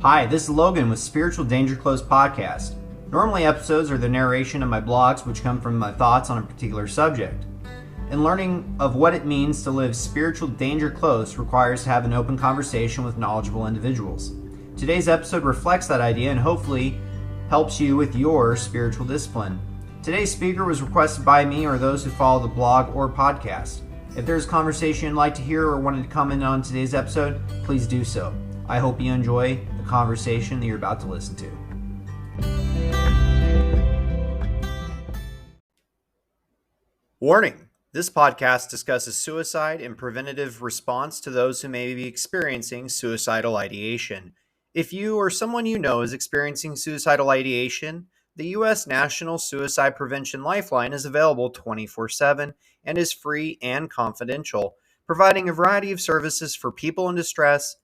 Hi, this is Logan with Spiritual Danger Close Podcast. Normally, episodes are the narration of my blogs, which come from my thoughts on a particular subject. And learning of what it means to live spiritual danger close requires to have an open conversation with knowledgeable individuals. Today's episode reflects that idea and hopefully helps you with your spiritual discipline. Today's speaker was requested by me or those who follow the blog or podcast. If there's a conversation you'd like to hear or wanted to comment on today's episode, please do so. I hope you enjoy the conversation that you're about to listen to. Warning! This podcast discusses suicide and preventative response to those who may be experiencing suicidal ideation. If you or someone you know is experiencing suicidal ideation, the U.S. National Suicide Prevention Lifeline is available 24/7 and is free and confidential, providing a variety of services for people in distress,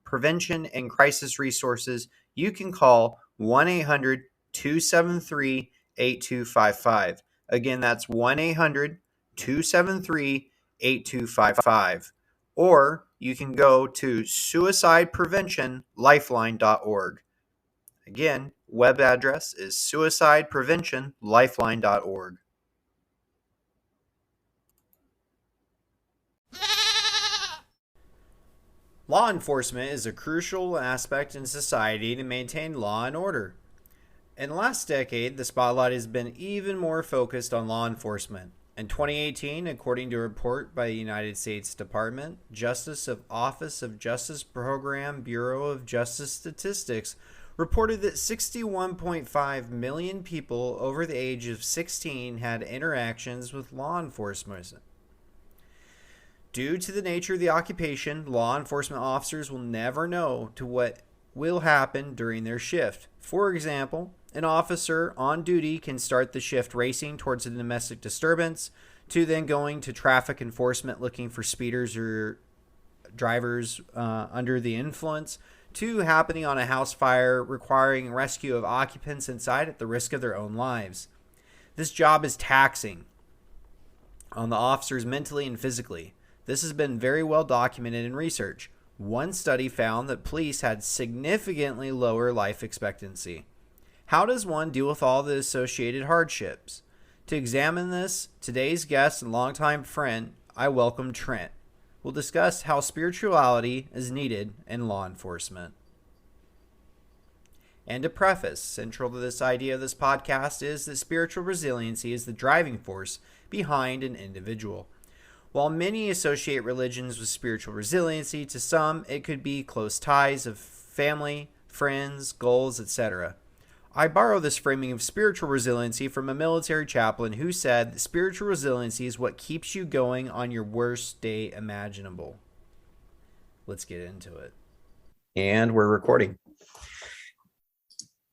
prevention, and crisis resources. You can call 1-800-273-8255. Again, that's 1-800-273-8255. Or you can go to suicidepreventionlifeline.org. Again, web address is suicidepreventionlifeline.org. Law enforcement is a crucial aspect in society to maintain law and order. In the last decade, the spotlight has been even more focused on law enforcement. In 2018, according to a report by the United States Department Justice of Office of Justice Program Bureau of Justice Statistics, reported that 61.5 million people over the age of 16 had interactions with law enforcement. Due to the nature of the occupation, law enforcement officers will never know to what will happen during their shift. For example, an officer on duty can start the shift racing towards a domestic disturbance, to then going to traffic enforcement looking for speeders or drivers under the influence, to happening on a house fire requiring rescue of occupants inside at the risk of their own lives. This job is taxing on the officers mentally and physically. This has been very well documented in research. One study found that police had significantly lower life expectancy. How does one deal with all the associated hardships? To examine this, today's guest and longtime friend, I welcome Trent. We'll discuss how spirituality is needed in law enforcement. And to preface, central to this idea of this podcast is that spiritual resiliency is the driving force behind an individual. While many associate religions with spiritual resiliency, to some it could be close ties of family, friends, goals, etc. I borrow this framing of spiritual resiliency from a military chaplain who said that spiritual resiliency is what keeps you going on your worst day imaginable. Let's get into it. And we're recording.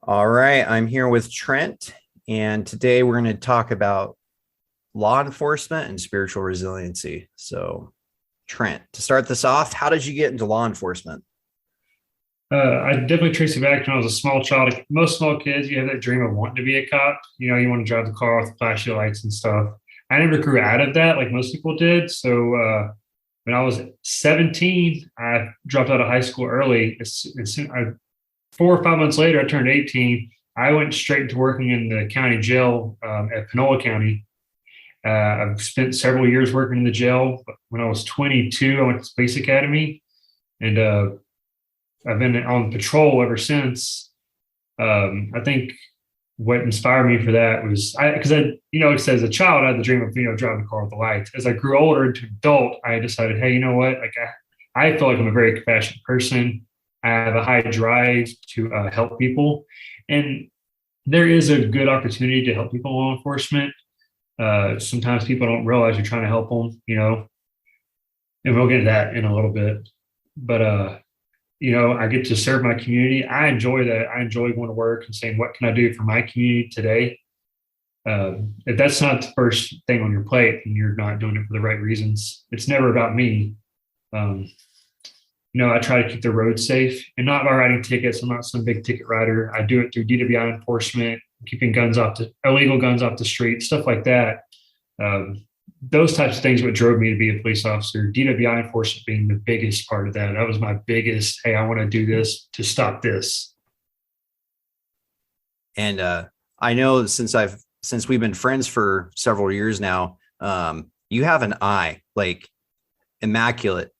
All right, I'm here with Trent, and today we're going to talk about law enforcement and spiritual resiliency. So, Trent, to start this off, how did you get into law enforcement? I definitely trace it back when I was a small child. Like most small kids, you have that dream of wanting to be a cop. You know, you want to drive the car with flashy lights and stuff. I never grew out of that like most people did. So when I was 17, I dropped out of high school early. 4 or 5 months later, I turned 18. I went straight into working in the county jail at Panola County. I've spent several years working in the jail. When I was 22, I went to Police Academy, and I've been on patrol ever since. I think what inspired me for that was because as a child, I had the dream of driving a car with the lights. As I grew older to adult, I decided, hey, you know what? Like I feel like I'm a very compassionate person. I have a high drive to help people, and there is a good opportunity to help people in law enforcement. Sometimes people don't realize you're trying to help them, and we'll get into that in a little bit. But, I get to serve my community. I enjoy that. I enjoy going to work and saying, what can I do for my community today? If that's not the first thing on your plate and you're not doing it for the right reasons, it's never about me. I try to keep the road safe, and not by writing tickets. I'm not some big ticket writer. I do it through DWI enforcement, keeping illegal guns off the street, stuff like that. those types of things what drove me to be a police officer. DWI enforcement being the biggest part of that. That was my biggest, hey, I want to do this to stop this. And I know since we've been friends for several years now, you have an eye like immaculate.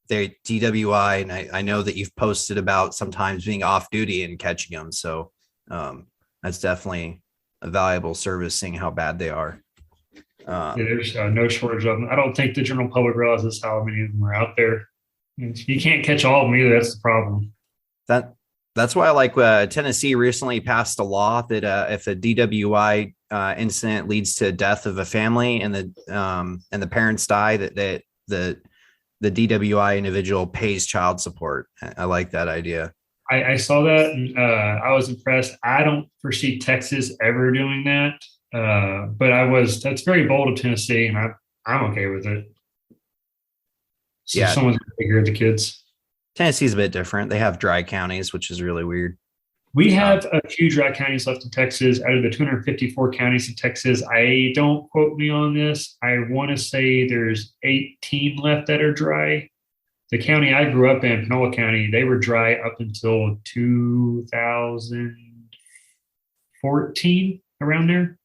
They're DWI, and I know that you've posted about sometimes being off duty and catching them. So that's definitely a valuable service, seeing how bad they are. Yeah, there's no shortage of them. I don't think the general public realizes how many of them are out there. You can't catch all of them either. That's the problem. That's why I like Tennessee recently passed a law that if a DWI incident leads to death of a family and the parents die, that the DWI individual pays child support. I like that idea. I saw that and I was impressed. I don't foresee Texas ever doing that. But that's very bold of Tennessee, and I'm okay with it. So Yeah. someone's going to take care of the kids. Tennessee's a bit different. They have dry counties, which is really weird. We have a few dry counties left in Texas. Out of the 254 counties in Texas, I don't quote me on this. I want to say there's 18 left that are dry. The county I grew up in, Panola County, they were dry up until 2014, around there.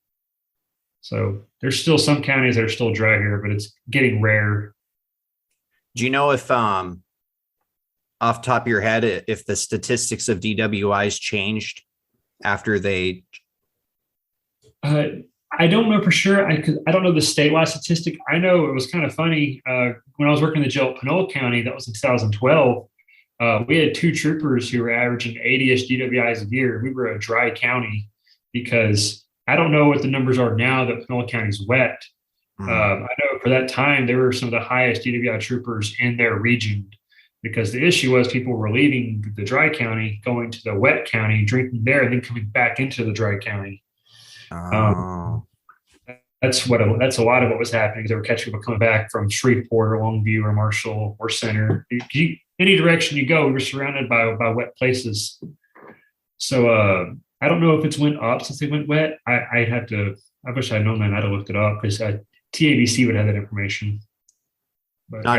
So there's still some counties that are still dry here, but it's getting rare. Do you know if off the top of your head, if the statistics of DWIs changed after they? I don't know for sure. I don't know the statewide statistic. I know it was kind of funny when I was working in the jail at Panola County. That was in 2012. We had 2 troopers who were averaging 80-ish DWIs a year. We were a dry county because I don't know what the numbers are now that Panola County is wet. I know for that time, they were some of the highest DWI troopers in their region because the issue was people were leaving the dry county, going to the wet county, drinking there, and then coming back into the dry county. That's a lot of what was happening. They were catching people coming back from Shreveport or Longview or Marshall or Center. Any direction you go, you're surrounded by wet places. So I don't know if it's went up since they went wet. I wish I'd known that. I'd have looked it up because TABC would have that information. But not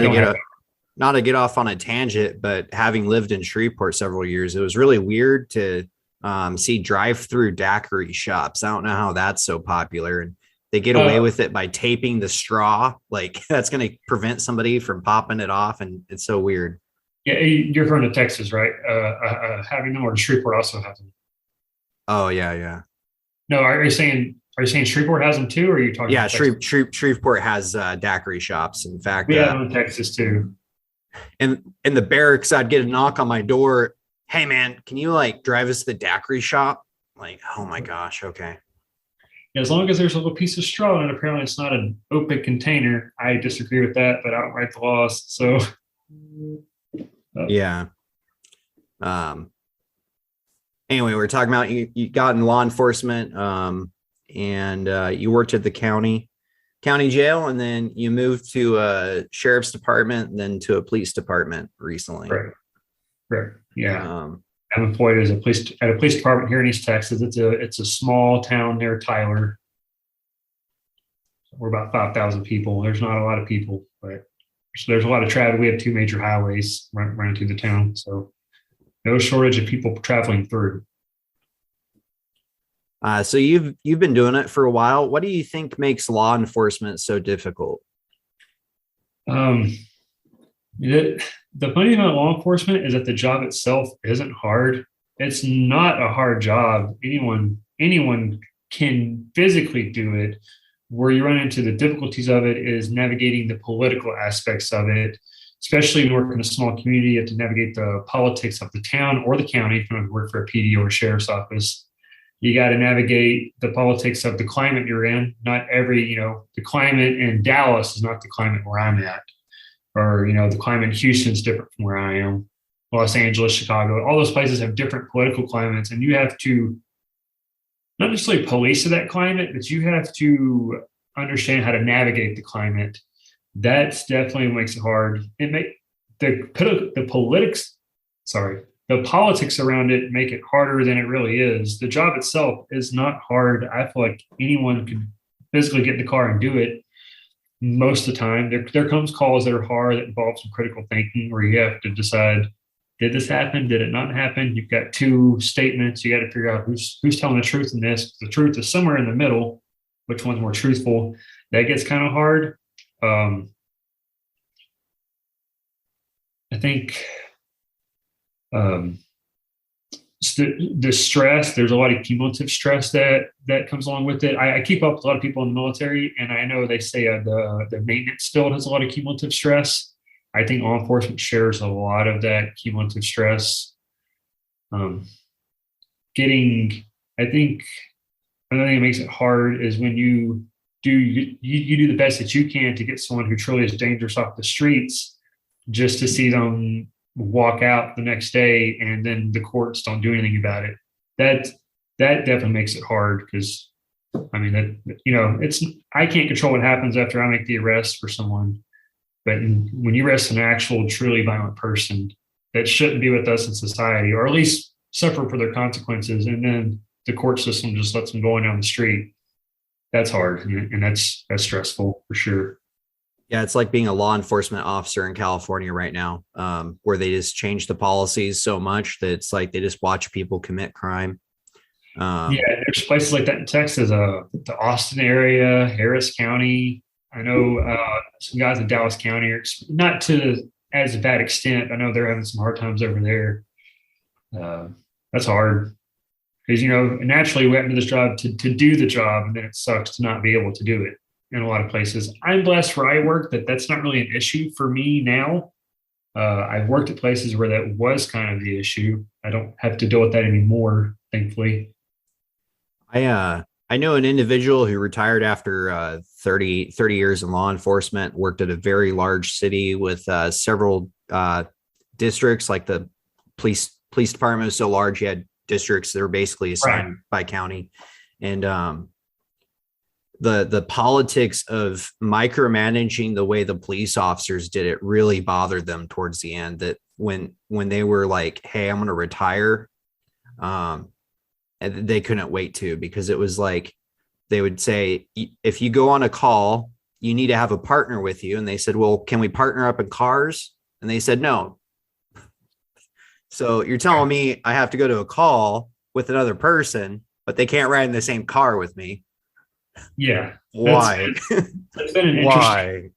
to get off on a tangent, but having lived in Shreveport several years, it was really weird to see drive-through daiquiri shops. I don't know how that's so popular, and they get away with it by taping the straw. Like that's going to prevent somebody from popping it off, and it's so weird. Yeah, you're from to Texas, right? Having them, or Shreveport also has them. Oh yeah. No, are you saying Shreveport has them too, or are you talking? Yeah, Shreveport has daiquiri shops. In fact, we have them in Texas too. And in the barracks, I'd get a knock on my door. Hey man, can you like drive us to the daiquiri shop? Like, oh my gosh, okay. Yeah, as long as there's a little piece of straw and apparently it's not an open container. I disagree with that, but I don't write the laws. So yeah. Anyway, we're talking about you got in law enforcement, and you worked at the county jail, and then you moved to a sheriff's department, and then to a police department recently. Right. Yeah. I'm employed at a police department here in East Texas. It's a small town near Tyler. We're about 5,000 people. There's not a lot of people, but there's a lot of traffic. We have 2 major highways running through the town, so no shortage of people traveling through. So you've been doing it for a while. What do you think makes law enforcement so difficult? The funny thing about law enforcement is that the job itself isn't hard. It's not a hard job. Anyone can physically do it. Where you run into the difficulties of it is navigating the political aspects of it, especially when you work in a small community. You have to navigate the politics of the town or the county if you want to work for a PD or a sheriff's office. You got to navigate the politics of the climate you're in. Not the climate in Dallas is not the climate where I'm at. Or, the climate in Houston is different from where I am. Los Angeles, Chicago, all those places have different political climates. And you have to not necessarily police to that climate, but you have to understand how to navigate the climate. That's definitely what makes it hard. The politics around it make it harder than it really is. The job itself is not hard. I feel like anyone can physically get in the car and do it. most of the time. There comes calls that are hard that involve some critical thinking where you have to decide, did this happen? Did it not happen? You've got two statements. You got to figure out who's telling the truth in this. The truth is somewhere in the middle. Which one's more truthful? That gets kind of hard. I think um, the stress, there's a lot of cumulative stress that comes along with it. I keep up with a lot of people in the military, and I know they say the maintenance field has a lot of cumulative stress. I think law enforcement shares a lot of that cumulative stress. Um, I think another thing that makes it hard is when you do the best that you can to get someone who truly is dangerous off the streets, just to see them walk out the next day and then the courts don't do anything about it. That definitely makes it hard because I mean it's I can't control what happens after I make the arrest for someone, but when you arrest an actual truly violent person that shouldn't be with us in society, or at least suffer for their consequences, and then the court system just lets them go on down the street, that's hard, and that's stressful for sure. Yeah, it's like being a law enforcement officer in California right now, where they just change the policies so much that it's like they just watch people commit crime. Yeah, there's places like that in Texas, the Austin area, Harris County. I know some guys in Dallas County are not to as bad extent. I know they're having some hard times over there. That's hard because naturally we went into this job to do the job, and then it sucks to not be able to do it in a lot of places. I'm blessed where I work that's not really an issue for me now. I've worked at places where that was kind of the issue. I don't have to deal with that anymore, thankfully. I know an individual who retired after 30 years in law enforcement, worked at a very large city with several districts. Like the police department was so large, he had districts that were basically assigned by county. And the politics of micromanaging the way the police officers did it really bothered them towards the end. That when they were like, hey, I'm going to retire, and they couldn't wait to, because it was like they would say, if you go on a call, you need to have a partner with you. And they said, well, can we partner up in cars? And they said, no. So you're telling me I have to go to a call with another person, but they can't ride in the same car with me. Yeah. Why? That's been an Why?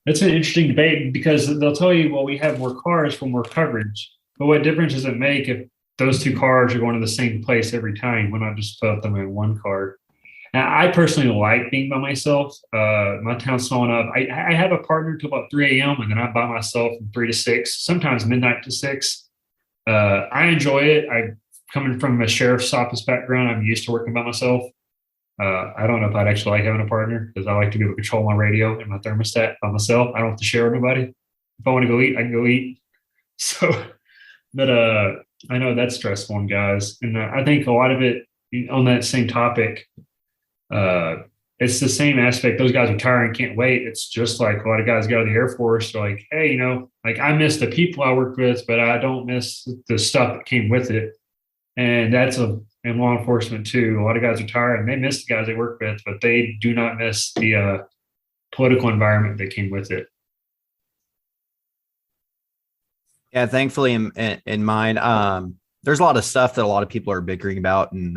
That's an interesting debate because they'll tell you, well, we have more cars for more coverage. But what difference does it make if those two cars are going to the same place every time? Why not just put them in one car? Now, I personally like being by myself. My town's small enough. I have a partner till about 3 a.m. and then I'm by myself from 3 to 6, sometimes midnight to 6. I enjoy it. Coming from a sheriff's office background, I'm used to working by myself. I don't know if I'd actually like having a partner because I like to be able to control my radio and my thermostat by myself. I don't have to share with nobody. If I want to go eat, I can go eat. So, but I know that's stressful on guys. And I think a lot of it on that same topic, it's the same aspect. Those guys retire and can't wait. It's just like a lot of guys go to the Air Force. They're like, hey, like I miss the people I worked with, but I don't miss the stuff that came with it. And that's in law enforcement too. A lot of guys retire and they miss the guys they work with, but they do not miss the political environment that came with it. Yeah, thankfully in mine, there's a lot of stuff that a lot of people are bickering about in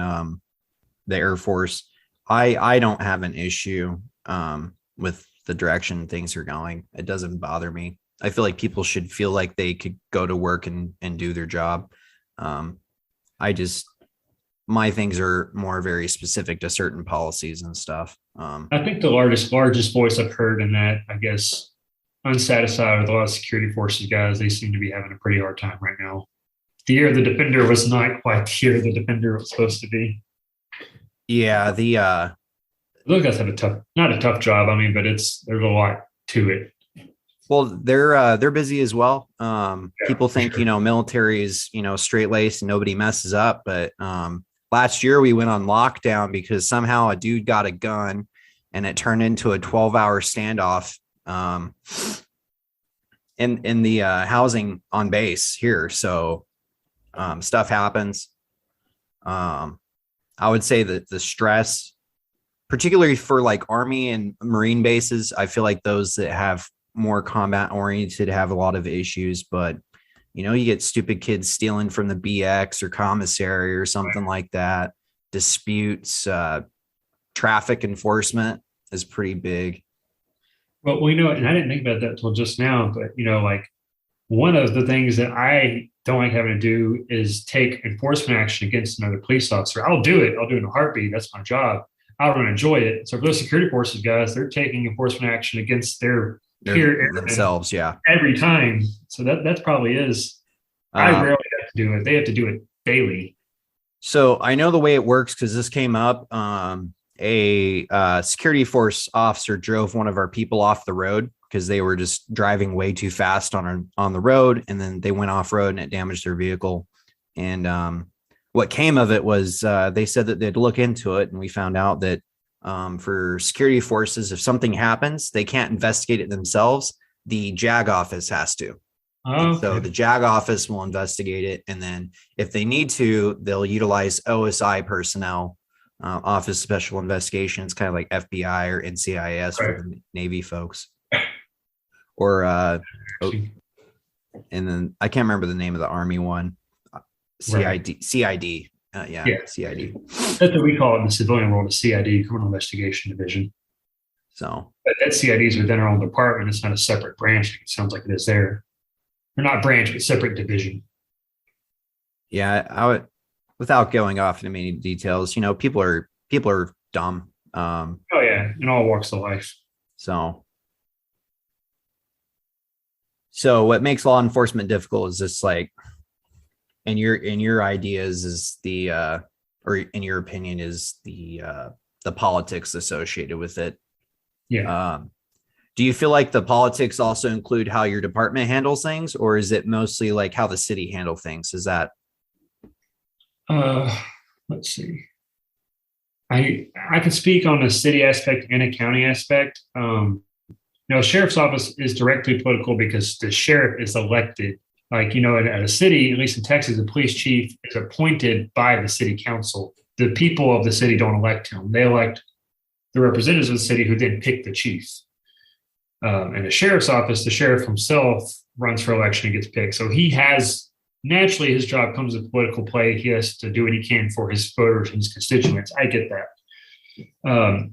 the Air Force. I don't have an issue with the direction things are going. It doesn't bother me. I feel like people should feel like they could go to work and do their job. My things are more very specific to certain policies and stuff. I think the largest voice I've heard in that, I guess, unsatisfied with a lot of security forces guys, they seem to be having a pretty hard time right now. The year of the Defender was not quite the year the Defender was supposed to be. Yeah, those guys have not a tough job. I mean, but there's a lot to it. Well, they're busy as well. People think, sure, military is, straight laced and nobody messes up. But last year we went on lockdown because somehow a dude got a gun and it turned into a 12-hour standoff in the housing on base here. So stuff happens. I would say that the stress particularly for like Army and Marine bases. I feel like those that have more combat oriented have a lot of issues, but you get stupid kids stealing from the BX or commissary or something like that. Disputes, traffic enforcement is pretty big. Well, and I didn't think about that till just now, but like one of the things that I don't like having to do is take enforcement action against another police officer. I'll do it. I'll do it in a heartbeat. That's my job. I don't enjoy it. So for those security forces guys, they're taking enforcement action against their peer themselves, yeah, every time. So that probably is. I rarely have to do it. They have to do it daily. So I know the way it works because this came up. A security force officer drove one of our people off the road because they were just driving way too fast on the road, and then they went off road and it damaged their vehicle. And what came of it was they said that they'd look into it, and we found out that for security forces, if something happens, they can't investigate it themselves. The JAG office has to. Okay. So the JAG office will investigate it, and then if they need to, they'll utilize OSI personnel. Office Special Investigations, kind of like FBI or NCIS for the Navy folks. Or, and then I can't remember the name of the Army one. CID. CID. CID. That's what we call it in the civilian world, a CID, Criminal Investigation Division. So, but that CIDs are within their own department. It's not a separate branch. It sounds like it is there. Or not branch, but separate division. Yeah, I would. Without going off into many details, people are dumb. Oh yeah, in all walks of life. So what makes law enforcement difficult is just like, in your ideas is the or in your opinion is the politics associated with it. Yeah. Do you feel like the politics also include how your department handles things, or is it mostly like how the city handle things? Is that? Let's see. I can speak on the city aspect and a county aspect. Sheriff's office is directly political because the sheriff is elected. Like, at a city, at least in Texas, the police chief is appointed by the city council. The people of the city don't elect him. They elect the representatives of the city who then pick the chief. And the sheriff's office, the sheriff himself runs for election and gets picked. So naturally, his job comes with political play. He has to do what he can for his voters and his constituents. I get that.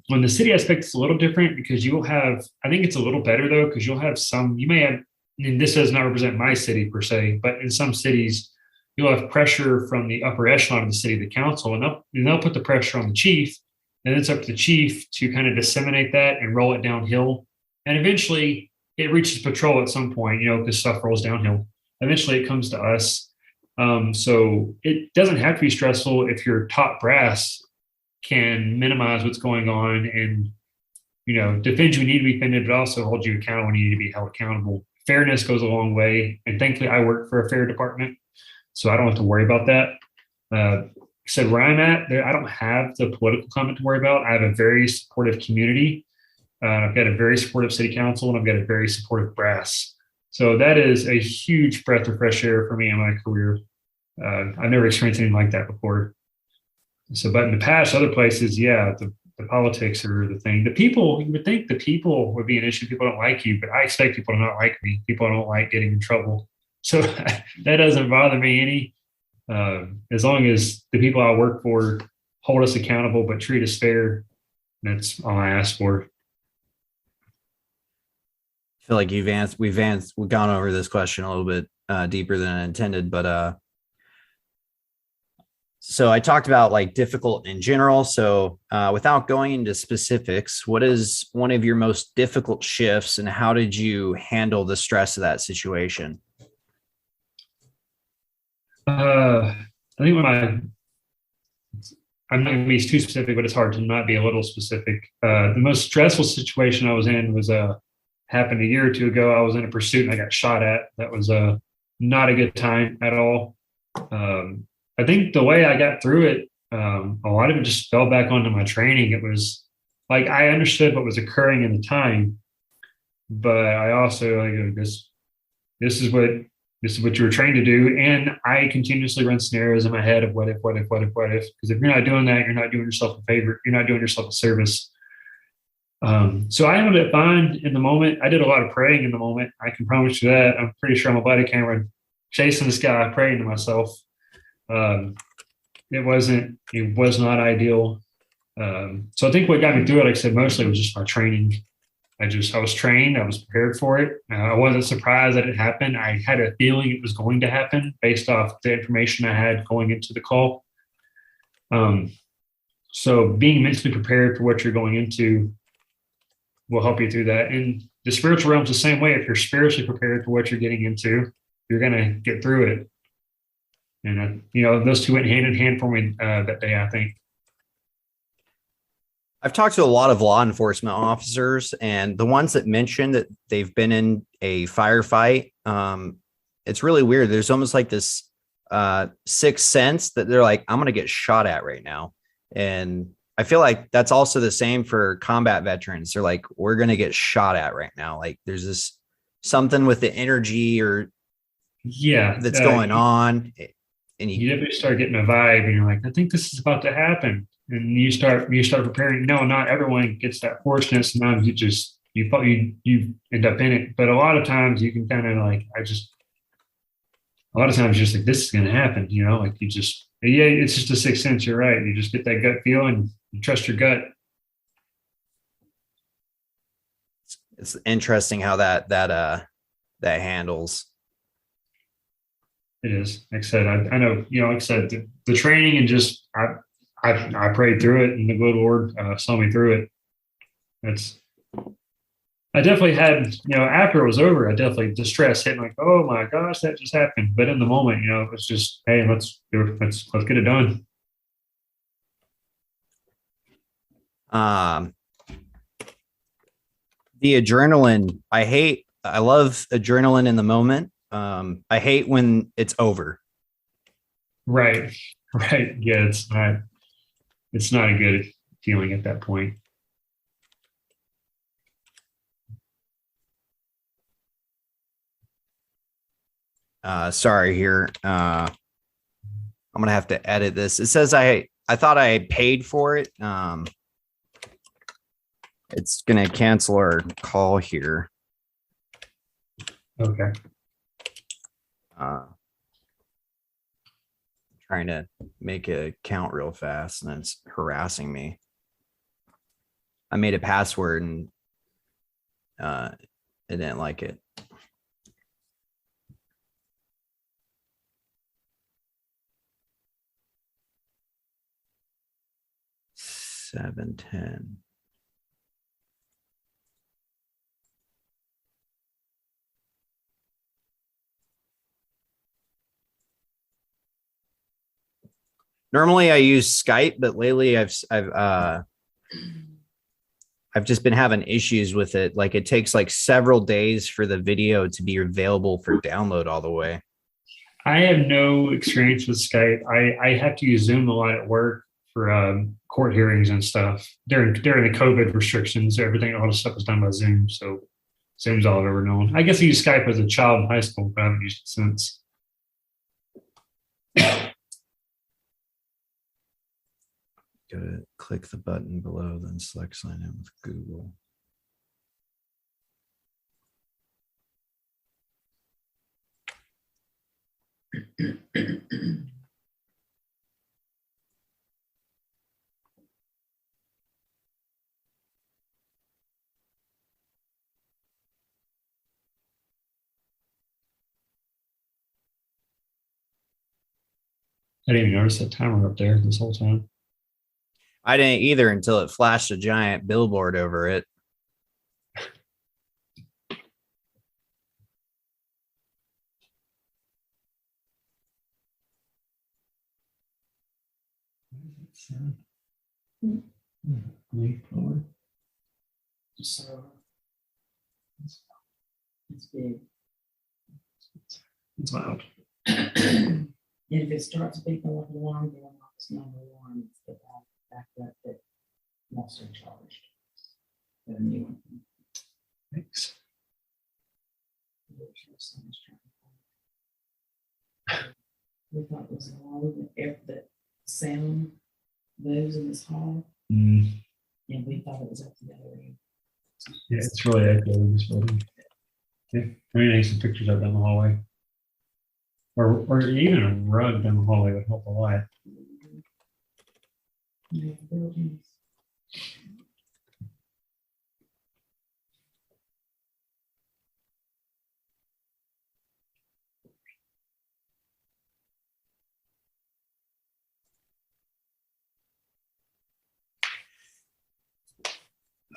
When the city aspect is a little different because you will have, I think it's a little better though, because you may have, and this does not represent my city per se, but in some cities, you'll have pressure from the upper echelon of the city, the council, and they'll put the pressure on the chief. And it's up to the chief to kind of disseminate that and roll it downhill. And eventually it reaches patrol at some point, because stuff rolls downhill. Eventually it comes to us. So it doesn't have to be stressful if your top brass can minimize what's going on and, defend you when you need to be defended, but also hold you accountable when you need to be held accountable. Fairness goes a long way. And thankfully I work for a fair department, so I don't have to worry about that. Said where I'm at, I don't have the political comment to worry about. I have a very supportive community. I've got a very supportive city council, and I've got a very supportive brass. So that is a huge breath of fresh air for me in my career. I've never experienced anything like that before. So, but in the past, other places, the politics are the thing. The people, you would think the people would be an issue. People don't like you, but I expect people to not like me. People don't like getting in trouble. So that doesn't bother me any. As long as the people I work for hold us accountable but treat us fair, that's all I ask for. I feel like we've gone over this question a little bit deeper than I intended, but so I talked about like difficult in general. So without going into specifics, what is one of your most difficult shifts, and how did you handle the stress of that situation? I think I'm not going to be too specific, but it's hard to not be a little specific. The most stressful situation I was in was happened a year or two ago. I was in a pursuit and I got shot at. That was not a good time at all. I think the way I got through it, a lot of it just fell back onto my training. It was like I understood what was occurring in the time, but I also this is what This is what you were trained to do. And I continuously run scenarios in my head of what if, what if, what if, what if. Because if you're not doing that, you're not doing yourself a favor. You're not doing yourself a service. So I handled it fine in the moment. I did a lot of praying in the moment. I can promise you that. I'm pretty sure I'm a body camera chasing this guy, praying to myself. Um, it was not ideal. So I think what got me through it, like I said, mostly was just my training. I was trained. I was prepared for it. I wasn't surprised that it happened. I had a feeling it was going to happen based off the information I had going into the call. So being mentally prepared for what you're going into will help you through that. And the spiritual realm's the same way. If you're spiritually prepared for what you're getting into, you're going to get through it. And, those two went hand in hand for me that day, I think. I've talked to a lot of law enforcement officers, and the ones that mentioned that they've been in a firefight, it's really weird. There's almost like this sixth sense that they're like, I'm going to get shot at right now. And I feel like that's also the same for combat veterans. They're like, we're going to get shot at right now. Like there's this something with the energy or that's going on. And you definitely start getting a vibe and you're like, I think this is about to happen. And you start preparing. No, not everyone gets that fortunate. Sometimes you end up in it. But a lot of times you can kind of like, a lot of times you're just like, this is going to happen, like it's just a sixth sense. You're right. You just get that gut feel and you trust your gut. It's interesting how that handles. It is. Like I said, I know, like I said, the training and just, I prayed through it and the good Lord saw me through it. I definitely had, after it was over, I definitely distress hit like, oh my gosh, that just happened. But in the moment, it was just, hey, let's get it done. The adrenaline, I love adrenaline in the moment. I hate when it's over. Right. Yeah, it's not a good feeling at that point. Sorry here. I'm gonna have to edit this. It says I thought I paid for it. It's gonna cancel our call here. Okay. Trying to make a count real fast and it's harassing me. I made a password and it didn't like it. $7.10. Normally I use Skype, but lately I've just been having issues with it. Like it takes like several days for the video to be available for download all the way. I have no experience with Skype. I have to use Zoom a lot at work for court hearings and stuff. During the COVID restrictions, all the stuff was done by Zoom. So Zoom's all I've ever known. I guess I used Skype as a child in high school, but I haven't used it since. Gotta click the button below, then select sign in with Google. I didn't even notice that timer up there this whole time. I didn't either until it flashed a giant billboard over it. It's big. It's loud. And if it starts beeping like an alarm, then it's not an alarm. It's the back that must have charged. The new one. Thanks. We thought it was low, the sound moves in this hall, Mm, and we thought it was up the other end. yeah, it's really echoey in this building. Yeah, I mean, I need some pictures out down the hallway, or even a rug down the hallway would help a lot. Yeah, buildings.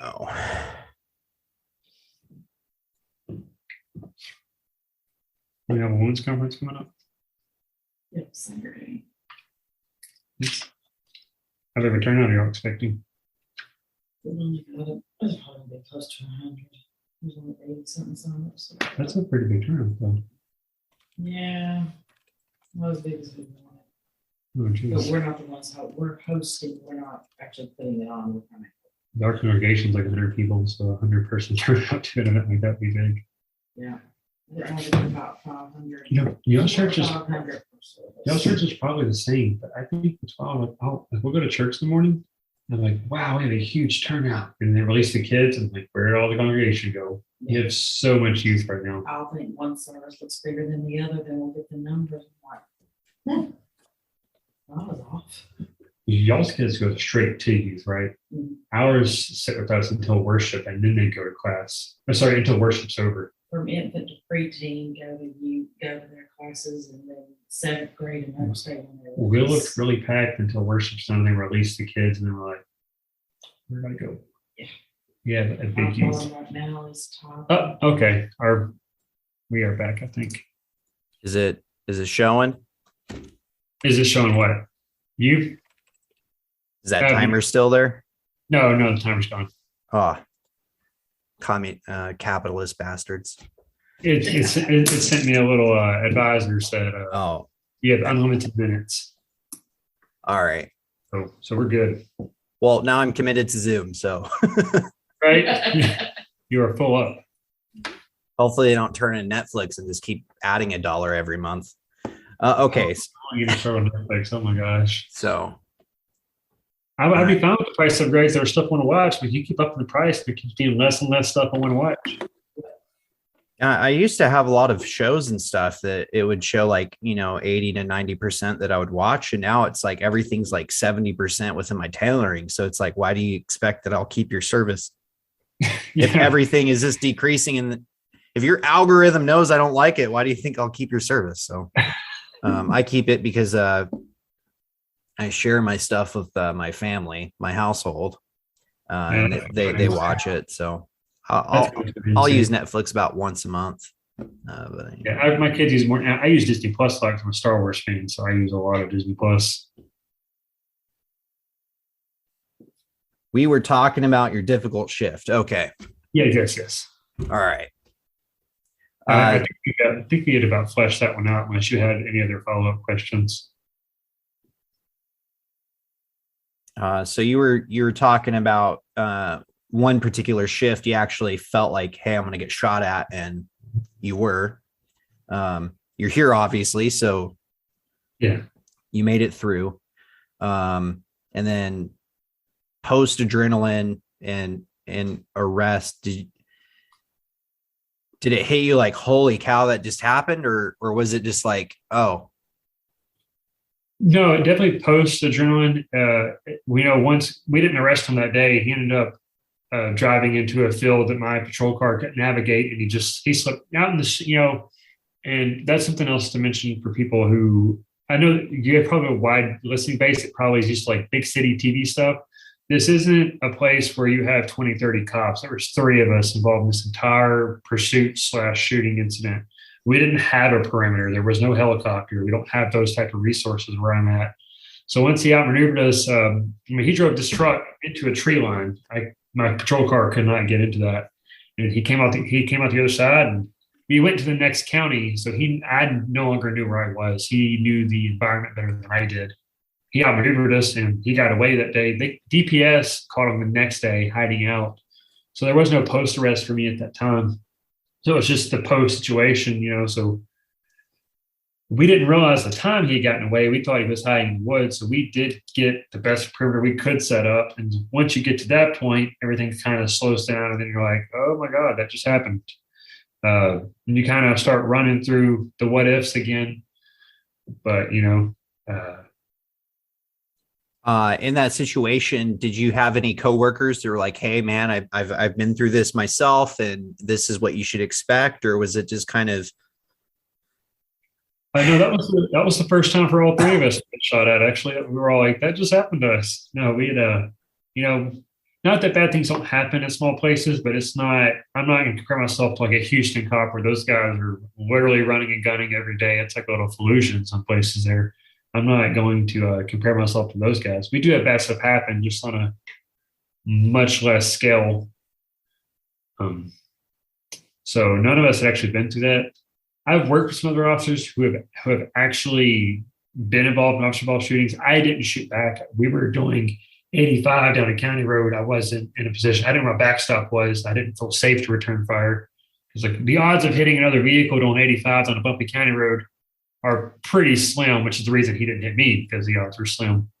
Oh. We have a women's conference coming up. Yep, Saturday. How's every turnout are you expecting? We only got it, it's probably be close to 100. There's only 80 something signed up. So. That's a pretty big turnout, though. Yeah, not as big as we wanted. Oh, But geez. we're not the ones we're hosting. We're not actually putting it on. We're kind of, Our congregation's like 100 people, so 100-person turnout to an event like that would be big. yeah. We're averaging about 500. Y'all's church is 500 per service. y'all's church is probably the same, but I think it's like, oh, like we'll go to church in the morning. And I'm like, wow, we have a huge turnout. And they release the kids, and like, where did all the congregation go? You have so much youth right now. I'll think one service looks bigger than the other, then we'll get the numbers. I'm like, I was off. Y'all's kids go straight to youth, right? Mhm. Ours sit with us until worship, and then they go to class. Or sorry, until worship's over. From infant to preteen, go to their classes, and then 7th grade and never stay on their We looked really packed until worship's done. They released the kids, and then we're like, where did I go? Yeah. Yeah, a big youth. Right now is top. Oh, okay. We are back, I think. Is it showing? Is it showing what? You? Is that timer still there? No, the timer's gone. Oh, capitalist bastards. It sent me a little advisor said, Oh, you have unlimited minutes. all right. So we're good. Well, now I'm committed to Zoom, so Right? You are full up. hopefully they don't turn in Netflix and just keep adding $1 every month. Okay, You can throw on Netflix. Oh my gosh. so I'd be fine with the price upgrades. There's stuff I want to watch, but you keep upping the price, there keeps being less and less stuff I want to watch. I used to have a lot of shows and stuff that it would show like, 80 to 90% that I would watch. And now it's like everything's like 70% within my tailoring. So it's like, why do you expect that I'll keep your service if everything is just decreasing? And if your algorithm knows I don't like it, why do you think I'll keep your service? So I keep it because I share my stuff with my family, my household, and they watch it. So I'll use Netflix about once a month. But yeah, my kids use more. I use Disney Plus like I'm a Star Wars fan, so I use a lot of Disney Plus. we were talking about your difficult shift. Okay. Yeah, yes. All right. I think we had about fleshed that one out unless you had any other follow-up questions. So you were talking about one particular shift. You actually felt like, hey, I'm going to get shot at, and you were. You're here, obviously, so yeah, you made it through. And then post adrenaline and arrest, did it hit you like, holy cow, that just happened, or was it just like, oh? No, definitely post adrenaline. We know once we didn't arrest him that day, he ended up driving into a field that my patrol car couldn't navigate, and he slipped out in the, and that's something else to mention for people who, I know you have probably a wide listening base. It probably is just like big city TV stuff. This isn't a place where you have 20, 30 cops. There was 3 of us involved in this entire pursuit/shooting incident. We didn't have a perimeter. There was no helicopter. We don't have those type of resources where I'm at. So once he outmaneuvered us, he drove this truck into a tree line. My patrol car could not get into that, and he came out the other side, and we went to the next county. So I no longer knew where I was. He knew the environment better than I did. He outmaneuvered us, and he got away that day. DPS caught him the next day hiding out. So there was no post arrest for me at that time. So it's just the post situation, So We didn't realize the time he had gotten away. We thought he was hiding in the woods. So we did get the best perimeter we could set up. And once you get to that point, everything kind of slows down. And then you're like, oh my God, that just happened. And you kind of start running through the what ifs again. But, In that situation, did you have any coworkers that were like, "Hey, man, I've been through this myself, and this is what you should expect," or was it just kind of? I know that was the first time for all three of us to get shot at. Actually, we were all like, "That just happened to us." No, we had not that bad things don't happen in small places, but it's not. I'm not going to compare myself to like a Houston cop where those guys are literally running and gunning every day. It's like a little Fallujah in some places there. I'm not going to compare myself to those guys. We do have bad stuff happen, just on a much less scale. So none of us had actually been through that. I've worked with some other officers who have actually been involved in officer-involved shootings. I didn't shoot back. We were doing 85 down a county road. I wasn't in a position. I didn't know where my backstop was. I didn't feel safe to return fire. Because like the odds of hitting another vehicle doing 85s on a bumpy county road are pretty slim, which is the reason he didn't hit me, because the odds were slim.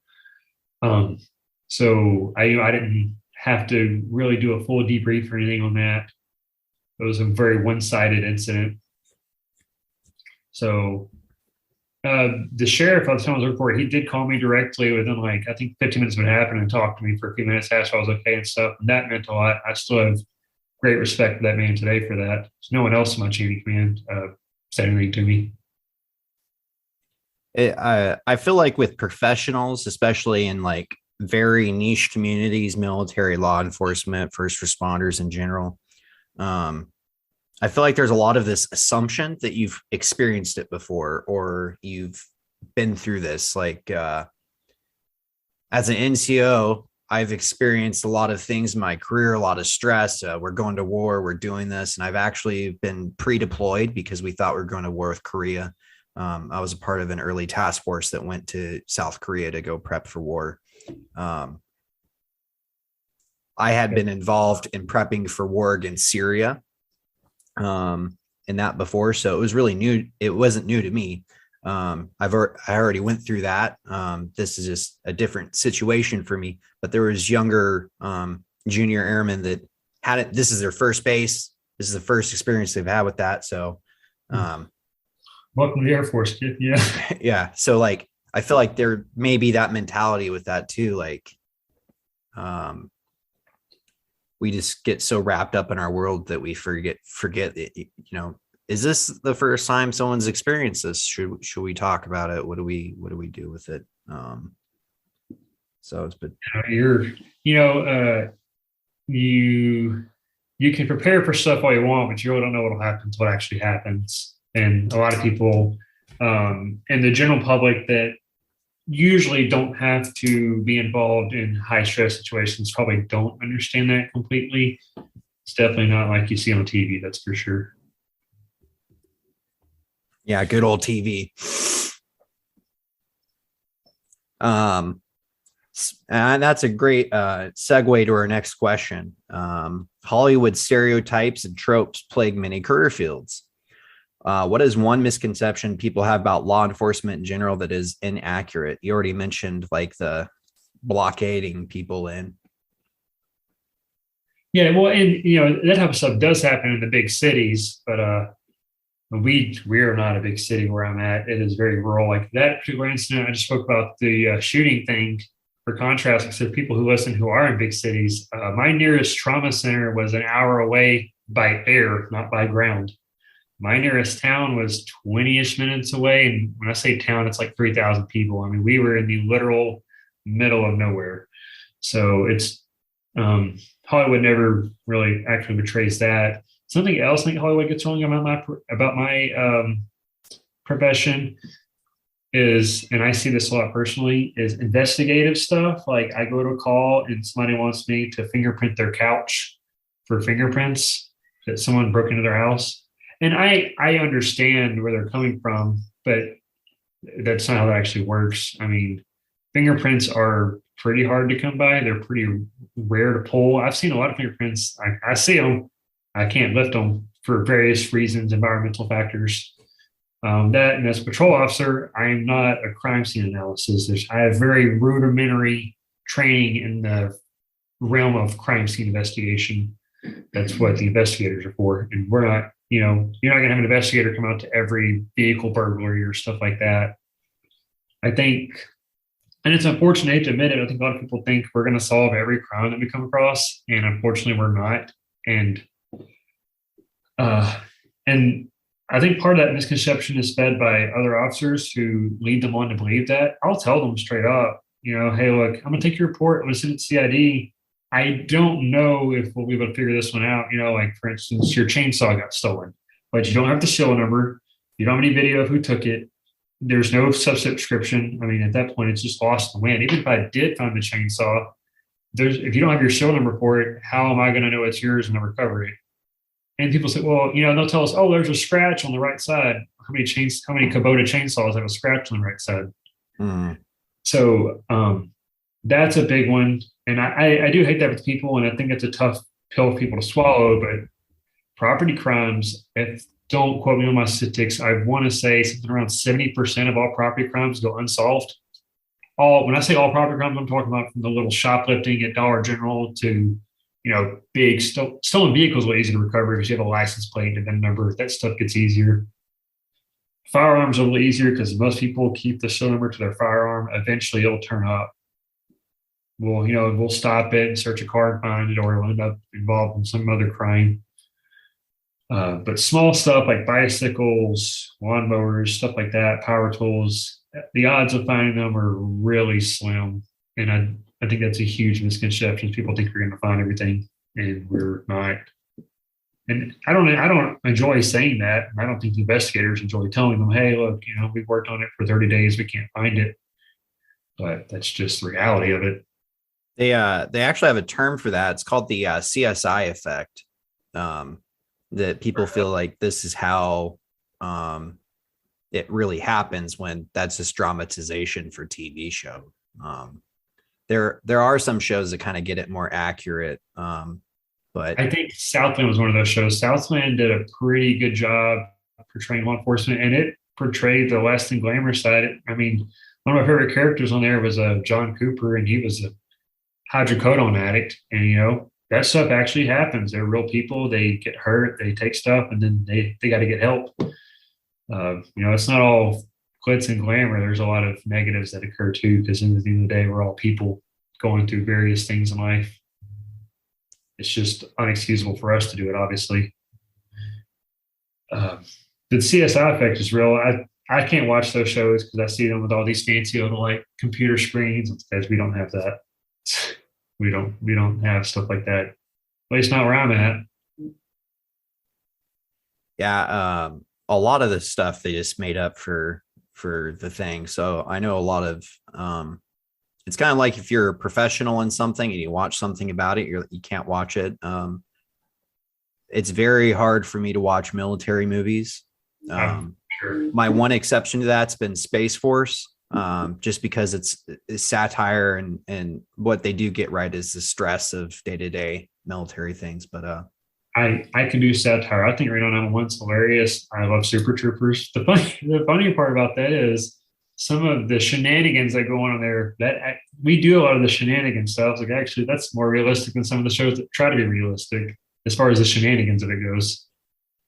So I didn't have to really do a full debrief or anything on that. It was a very one-sided incident. So the sheriff at the time I was looking for, he did call me directly within like, I think 15 minutes of it happened, and talked to me for a few minutes, asked if I was okay and stuff. And that meant a lot. I still have great respect for that man today for that. There's no one else in my chain of command said anything to me. I feel like with professionals, especially in like very niche communities, military, law enforcement, first responders in general, I feel like there's a lot of this assumption that you've experienced it before, or you've been through this. Like as an NCO, I've experienced a lot of things in my career, a lot of stress. We're going to war, we're doing this. And I've actually been pre-deployed because we thought we were going to war with Korea. I was a part of an early task force that went to South Korea to go prep for war. I had been involved in prepping for war against Syria in that before. So it was really new. It wasn't new to me. I already went through that. This is just a different situation for me, but there was younger junior airmen that had it. This is their first base. This is the first experience they've had with that. So welcome to the Air Force, kid. Yeah. Yeah. So like, I feel like there may be that mentality with that too. Like, we just get so wrapped up in our world that we forget that, is this the first time someone's experienced this? Should we talk about it? What do we do with it? So it's been, you can prepare for stuff all you want, but you really don't know what'll happen until it actually happens. And a lot of people and the general public that usually don't have to be involved in high stress situations probably don't understand that completely. It's definitely not like you see on TV, that's for sure. Yeah, good old TV. And that's a great segue to our next question. Hollywood stereotypes and tropes plague many career fields. What is one misconception people have about law enforcement in general that is inaccurate? You already mentioned like the blockading people in. Yeah, well, and that type of stuff does happen in the big cities, but we're not a big city where I'm at. It is very rural. Like that particular incident I just spoke about, the shooting thing, for contrast, because there are people who listen who are in big cities. My nearest trauma center was an hour away by air, not by ground. My nearest town was 20-ish minutes away. And when I say town, it's like 3,000 people. I mean, we were in the literal middle of nowhere. So it's Hollywood never really actually betrays that. Something else I think Hollywood gets wrong about my profession is, and I see this a lot personally, is investigative stuff. Like I go to a call and somebody wants me to fingerprint their couch for fingerprints that someone broke into their house. And I understand where they're coming from, but that's not how that actually works. I mean, fingerprints are pretty hard to come by. They're pretty rare to pull. I've seen a lot of fingerprints. I see them. I can't lift them for various reasons, environmental factors. That and as a patrol officer, I am not a crime scene analysis. I have very rudimentary training in the realm of crime scene investigation. That's what the investigators are for. And we're not, you're not going to have an investigator come out to every vehicle burglary or stuff like that. I think, and it's unfortunate to admit it, I think a lot of people think we're going to solve every crime that we come across. And unfortunately, we're not. And I think part of that misconception is fed by other officers who lead them on to believe that. I'll tell them straight up, hey, look, I'm going to take your report. I'm going to send it to CID. I don't know if we'll be able to figure this one out. Like, for instance, your chainsaw got stolen, but you don't have the serial number. You don't have any video of who took it. There's no subscription. I mean, at that point, it's just lost in the wind. Even if I did find the chainsaw, if you don't have your serial number for it, how am I going to know it's yours and I recover it? And people say, well, they'll tell us, oh, there's a scratch on the right side. How many Kubota chainsaws have a scratch on the right side? Mm. So that's a big one. And I do hate that with people, and I think it's a tough pill for people to swallow. But property crimes, don't quote me on my statistics, I want to say something around 70% of all property crimes go unsolved. When I say all property crimes, I'm talking about from the little shoplifting at Dollar General to big stolen vehicles are easy to recover because you have a license plate and a number. That stuff gets easier. Firearms are a little easier because most people keep the serial number to their firearm. Eventually, it'll turn up. We'll stop it and search a car and find it, or it'll end up involved in some other crime. But small stuff like bicycles, lawnmowers, stuff like that, power tools, the odds of finding them are really slim. And I think that's a huge misconception. People think you're going to find everything, and we're not. And I don't enjoy saying that. I don't think the investigators enjoy telling them, hey, look, we've worked on it for 30 days. We can't find it. But that's just the reality of it. They actually have a term for that. It's called the CSI effect. That people feel like this is how it really happens, when that's just dramatization for TV show. There are some shows that kind of get it more accurate. But I think Southland was one of those shows. Southland did a pretty good job portraying law enforcement, and it portrayed the less than glamorous side. I mean, one of my favorite characters on there was John Cooper, and he was a hydrocodone addict. And, that stuff actually happens. They're real people. They get hurt, they take stuff, and then they got to get help. It's not all glitz and glamour. There's a lot of negatives that occur too, because in the end of the day, we're all people going through various things in life. It's just unexcusable for us to do it, obviously. The CSI effect is real. I can't watch those shows because I see them with all these fancy little computer screens. It's because we don't have that. We don't have stuff like that. At least not where I'm at. Yeah, a lot of the stuff they just made up for the thing. So I know a lot of it's kind of like if you're a professional in something and you watch something about it, you can't watch it. It's very hard for me to watch military movies. Sure. My one exception to that's been Space Force. Just because it's satire and what they do get right is the stress of day-to-day military things. But I can do satire. I think Reno 911's hilarious. I love Super Troopers. The funny part about that is some of the shenanigans that go on there. We do a lot of the shenanigan stuff. Like, actually, that's more realistic than some of the shows that try to be realistic as far as the shenanigans of it goes.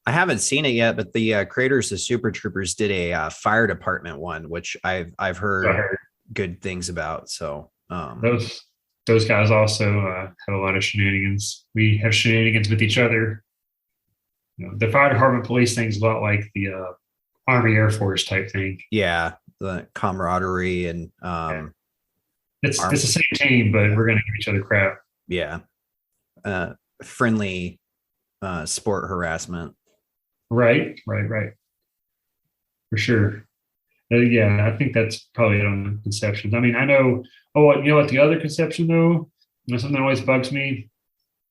I haven't seen it yet, but the creators of Super Troopers did a fire department one, which I've heard good things about. So those guys also have a lot of shenanigans. We have shenanigans with each other. The fire department police thing is a lot like the Army Air Force type thing. Yeah, the camaraderie and it's the same team, but we're going to give each other crap. Yeah, friendly sport harassment. Right. For sure. Yeah, I think that's probably on the conceptions. I mean, I know. Oh, you know what? The other conception, though, something that always bugs me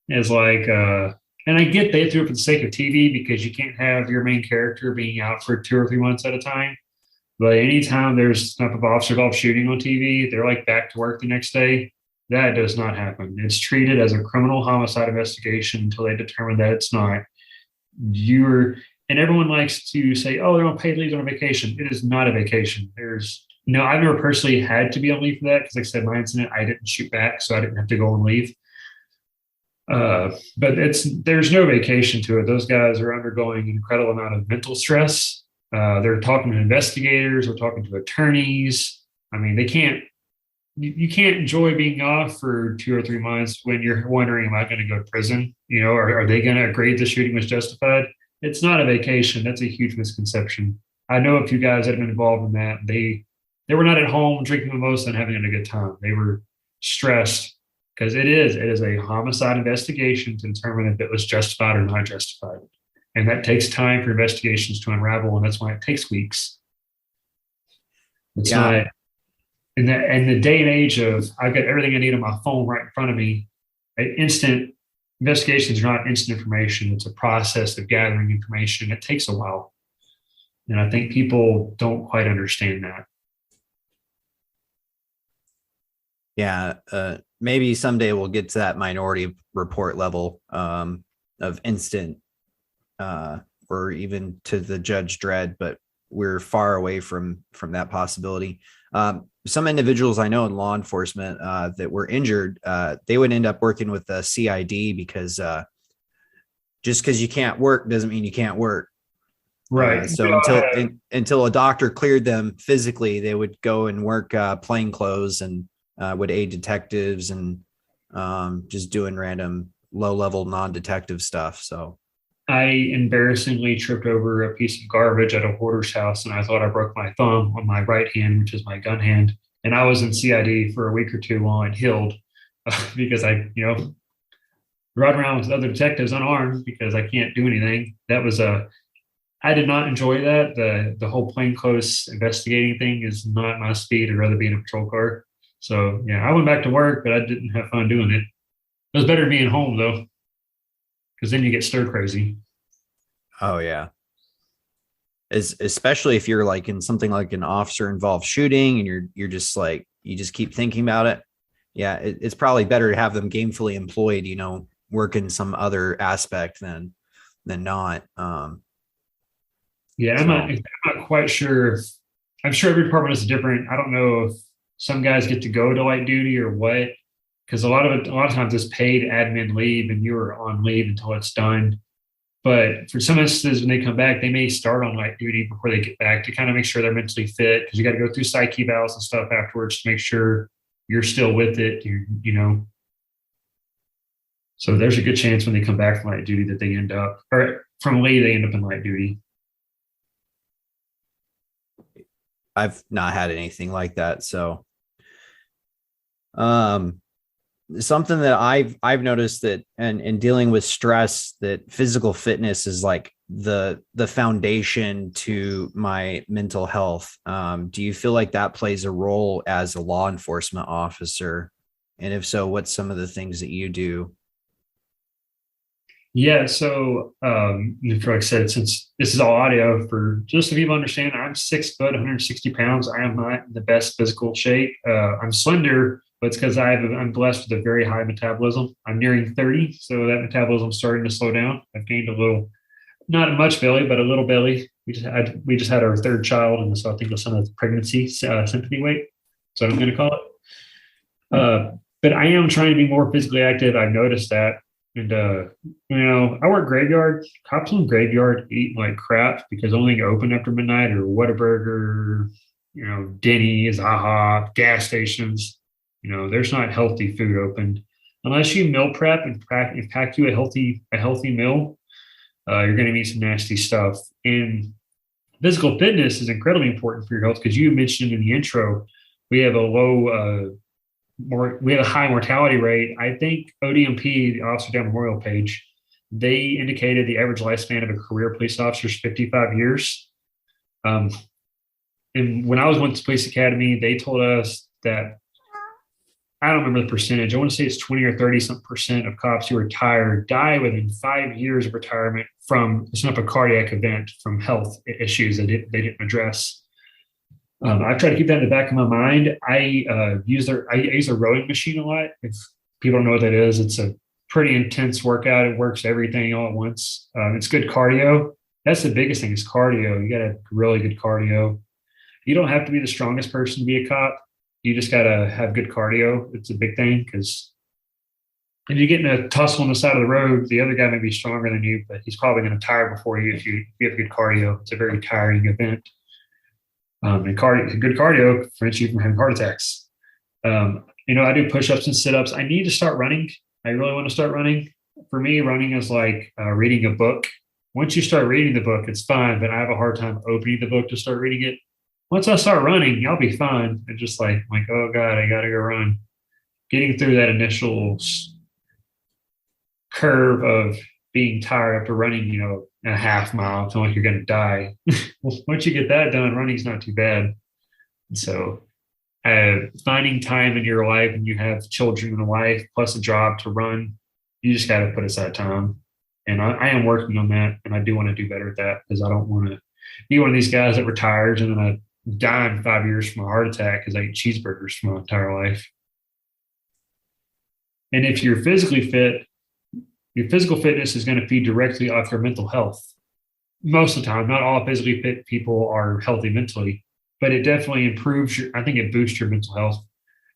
is and I get they threw it for the sake of TV because you can't have your main character being out for 2 or 3 months at a time. But anytime there's some type of officer involved shooting on TV, they're back to work the next day. That does not happen. It's treated as a criminal homicide investigation until they determine that it's not. And everyone likes to say, oh, they're on paid leave, they're on vacation. It is not a vacation. I've never personally had to be on leave for that because, like I said, my incident, I didn't shoot back, so I didn't have to go on leave. But there's no vacation to it. Those guys are undergoing an incredible amount of mental stress. They're talking to investigators, they're talking to attorneys. I mean, you can't enjoy being off for 2 or 3 months when you're wondering, am I going to go to prison? Are they going to agree the shooting was justified? It's not a vacation. That's a huge misconception. I know a few guys that have been involved in that. They were not at home drinking mimosa and having a good time. They were stressed because it is a homicide investigation to determine if it was justified or not justified. And that takes time for investigations to unravel, and that's why it takes weeks. It's not in the day and age of I've got everything I need on my phone right in front of me. Instant investigations are not instant information. It's a process of gathering information. It takes a while. And I think people don't quite understand that. Yeah, maybe someday we'll get to that Minority Report level of instant, or even to the Judge Dredd, but we're far away from that possibility. Some individuals I know in law enforcement that were injured, they would end up working with the CID because just because you can't work doesn't mean you can't work. Right. So until a doctor cleared them physically, they would go and work plain clothes and would aid detectives and just doing random low-level non-detective stuff. So I embarrassingly tripped over a piece of garbage at a hoarder's house, and I thought I broke my thumb on my right hand, which is my gun hand. And I was in CID for a week or two while it healed because I, ride around with other detectives unarmed because I can't do anything. I did not enjoy that. The whole plainclothes investigating thing is not my speed. I'd rather be in a patrol car. So yeah, I went back to work, but I didn't have fun doing it. It was better than being home though, because then you get stir crazy. Oh yeah. Especially if you're like in something like an officer involved shooting and you're just like, you just keep thinking about it. Yeah. It's probably better to have them gainfully employed, work in some other aspect than not. Yeah. I'm not quite sure. I'm sure every department is different. I don't know if some guys get to go to light duty or what, because a lot of times it's paid admin leave and you're on leave until it's done. But for some instances, when they come back, they may start on light duty before they get back to kind of make sure they're mentally fit, because you got to go through psych evals and stuff afterwards to make sure you're still with it. So there's a good chance when they come back from light duty that they end up, or from leave, they end up in light duty. I've not had anything like that. So, something that I've noticed that and in dealing with stress, that physical fitness is like the foundation to my mental health. Do you feel like that plays a role as a law enforcement officer? And if so, what's some of the things that you do? Yeah, so like I said, since this is all audio, for just so people understand, I'm 6 foot, 160 pounds. I am not in the best physical shape. I'm slender, but it's because I'm blessed with a very high metabolism. I'm nearing 30, so that metabolism's starting to slow down. I've gained a little, not much belly, but a little belly. We just had our third child, and so I think it's some of the pregnancy sympathy weight. So I'm going to call it. But I am trying to be more physically active. I've noticed that. And, I work graveyard. Cops on graveyard eat like crap because the only thing open after midnight are Whataburger, Denny's, AHA, gas stations. There's not healthy food open. Unless you meal prep and pack you a healthy meal, you're going to eat some nasty stuff. And physical fitness is incredibly important for your health because you mentioned in the intro, we have a high mortality rate. I think ODMP, the Officer Down Memorial page, they indicated the average lifespan of a career police officer is 55 years. And when I was went to police academy, they told us that, I don't remember the percentage. I want to say it's 20 or 30 some percent of cops who retire die within 5 years of retirement from, it's not a cardiac event, from health issues that they didn't address. I try to keep that in the back of my mind. I use a rowing machine a lot. If people don't know what that is, it's a pretty intense workout. It works everything all at once. It's good cardio. That's the biggest thing is cardio. You got to have really good cardio. You don't have to be the strongest person to be a cop. You just got to have good cardio. It's a big thing because if you get in a tussle on the side of the road, the other guy may be stronger than you, but he's probably going to tire before you if you have good cardio. It's a very tiring event. And good cardio prevents you from having heart attacks. I do push-ups and sit-ups. I need to start running. I really want to start running. For me, running is like reading a book. Once you start reading the book, it's fine, but I have a hard time opening the book to start reading it. Once I start running, I'll be fine. It's just like, oh God, I got to go run. Getting through that initial curve of being tired after running, a half mile, feeling like you're going to die. Once you get that done, running's not too bad. And so finding time in your life, and you have children and a wife plus a job to run, you just got to put aside time. And I am working on that, and I do want to do better at that because I don't want to be one of these guys that retires and then I die in 5 years from a heart attack because I ate cheeseburgers for my entire life. And if you're physically fit, your physical fitness is going to feed directly off your mental health. Most of the time, not all physically fit people are healthy mentally, but it definitely improves I think it boosts your mental health.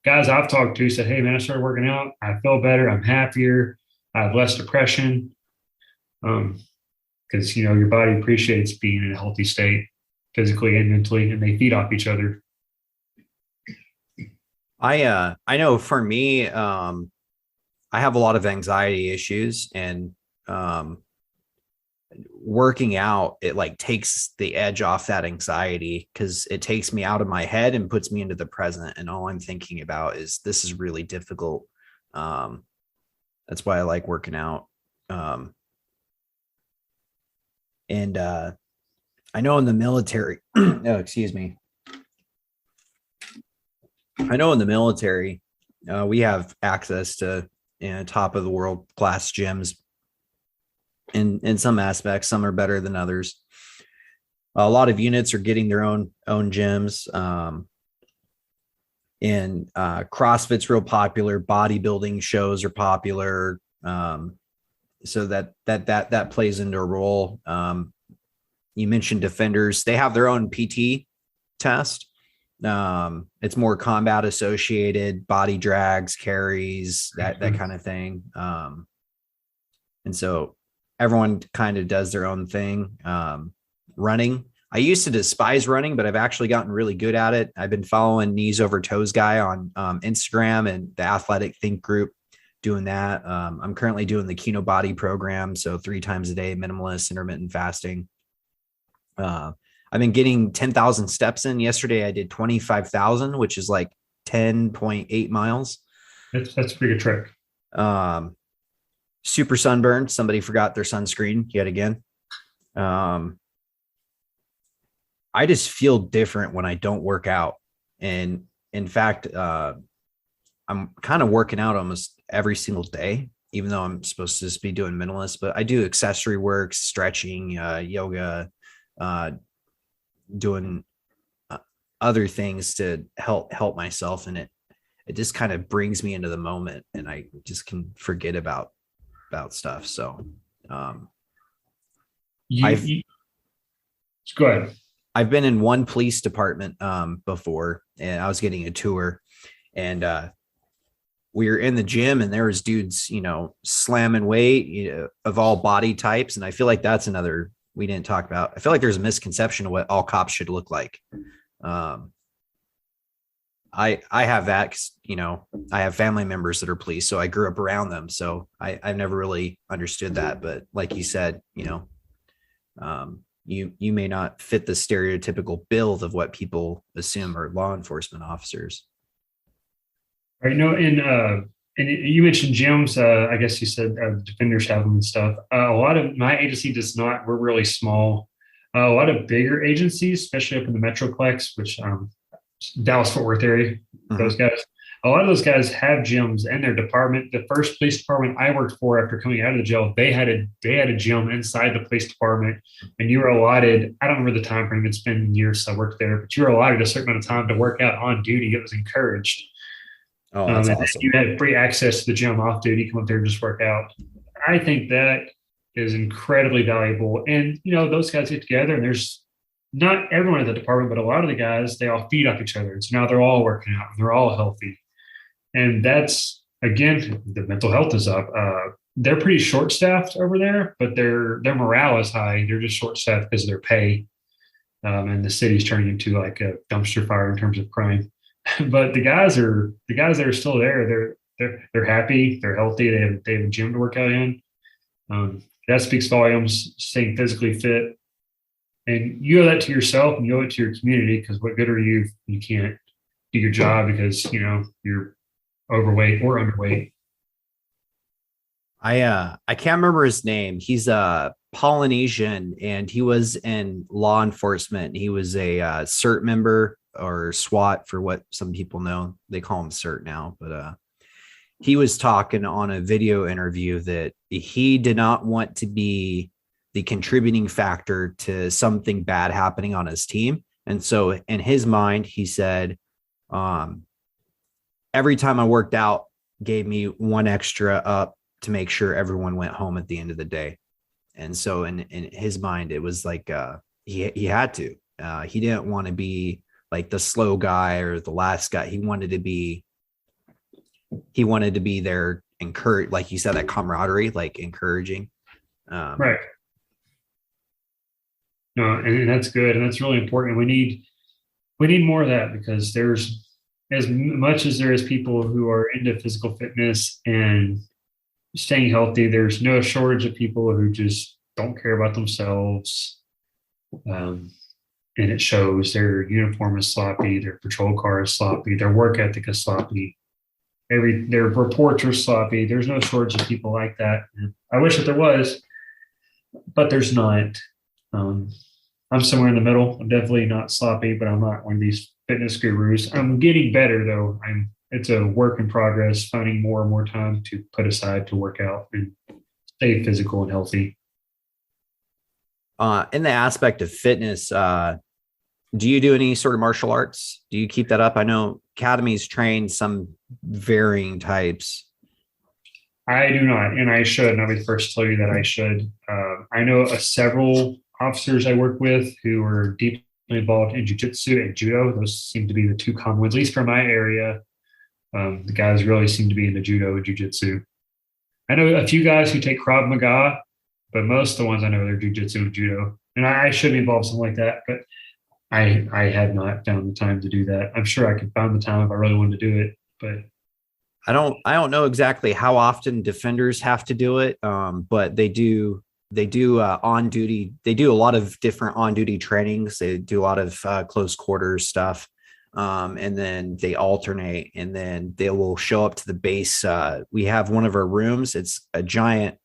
Guys I've talked to said, hey man, I started working out. I feel better. I'm happier. I have less depression. Because, your body appreciates being in a healthy state physically and mentally, and they feed off each other. I know for me, I have a lot of anxiety issues, and working out, it like takes the edge off that anxiety because it takes me out of my head and puts me into the present. And all I'm thinking about is this is really difficult. That's why I like working out. And I know in the military, no, excuse me. I know in the military, we have access to top of the world class gyms. In some aspects, some are better than others. A lot of units are getting their own gyms. And CrossFit's real popular. Bodybuilding shows are popular. So that plays into a role. You mentioned defenders. They have their own PT test. It's more combat associated, body drags, carries, that kind of thing. And so everyone kind of does their own thing. Running. I used to despise running, but I've actually gotten really good at it. I've been following Knees Over Toes guy on Instagram and the Athletic Think group, doing that. I'm currently doing the Kino Body program. So 3 times a day, minimalist, intermittent fasting. I've been getting 10,000 steps in. Yesterday, I did 25,000, which is like 10.8 miles. That's a pretty good trick. Super sunburned. Somebody forgot their sunscreen yet again. I just feel different when I don't work out. And in fact, I'm kind of working out almost every single day, even though I'm supposed to just be doing minimalist, but I do accessory work, stretching, yoga, doing other things to help myself. And it just kind of brings me into the moment, and I just can forget about stuff. So, go ahead. I've been in one police department before, and I was getting a tour, and we were in the gym, and there was dudes, slamming weight, of all body types. And I feel like that's another we didn't talk about. I feel like there's a misconception of what all cops should look like. I have that because, I have family members that are police, so I grew up around them. So I've never really understood that. But like you said, you may not fit the stereotypical build of what people assume are law enforcement officers. Right. No, and you mentioned gyms. I guess you said defenders have them and stuff. A lot of my agency does not. We're really small. A lot of bigger agencies, especially up in the Metroplex, which Dallas-Fort Worth area, those guys. A lot of those guys have gyms in their department. The first police department I worked for after coming out of the jail, they had a gym inside the police department, and you were allotted. I don't remember the time frame. It's been years since I worked there, but you were allotted a certain amount of time to work out on duty. It was encouraged. Oh, that's awesome. You had free access to the gym off duty. Come up there and just work out. I think that is incredibly valuable. And, those guys get together and there's not everyone in the department, but a lot of the guys, they all feed off each other. So now they're all working out and they're all healthy. And that's, again, the mental health is up. They're pretty short staffed over there, but their morale is high. They're just short staffed because of their pay. And the city's turning into like a dumpster fire in terms of crime. But the guys that are still there, they're happy, they're healthy, they have a gym to work out in. That speaks volumes, staying physically fit. And you owe that to yourself and you owe it to your community, because what good are you if you can't do your job because you're overweight or underweight. I can't remember his name. He's a Polynesian and he was in law enforcement. He was a CERT member, or SWAT for what some people know. They call him CERT now, but he was talking on a video interview that he did not want to be the contributing factor to something bad happening on his team. And so in his mind, he said, every time I worked out gave me one extra up to make sure everyone went home at the end of the day. And so in his mind, it was like, he had to, he didn't want to be like the slow guy or the last guy. He wanted to be there, encourage, like you said, that camaraderie, like encouraging. Right. No, and that's good. And that's really important. We need more of that, because there's, as much as there is people who are into physical fitness and staying healthy, there's no shortage of people who just don't care about themselves. And it shows. Their uniform is sloppy, their patrol car is sloppy, their work ethic is sloppy. Their reports are sloppy. There's no shortage of people like that. I wish that there was, but there's not. I'm somewhere in the middle. I'm definitely not sloppy, but I'm not one of these fitness gurus. I'm getting better though. It's a work in progress, finding more and more time to put aside to work out and stay physical and healthy. In the aspect of fitness, do you do any sort of martial arts? Do you keep that up? I know academies train some varying types. I do not, and I should. And I'll be the first to tell you that I should. I know several officers I work with who are deeply involved in jiu-jitsu and judo. Those seem to be the two common ones, at least from my area. The guys really seem to be into judo and jiu-jitsu. I know a few guys who take Krav Maga, but most of the ones I know, they're jiu-jitsu and judo. And I should be involved in something like that, but I have not found the time to do that. I'm sure I could find the time if I really wanted to do it, but I don't know exactly how often defenders have to do it, but they do on duty. They do a lot of different on duty trainings. They do a lot of close quarters stuff, and then they alternate, and then they will show up to the base. We have one of our rooms. It's a giant.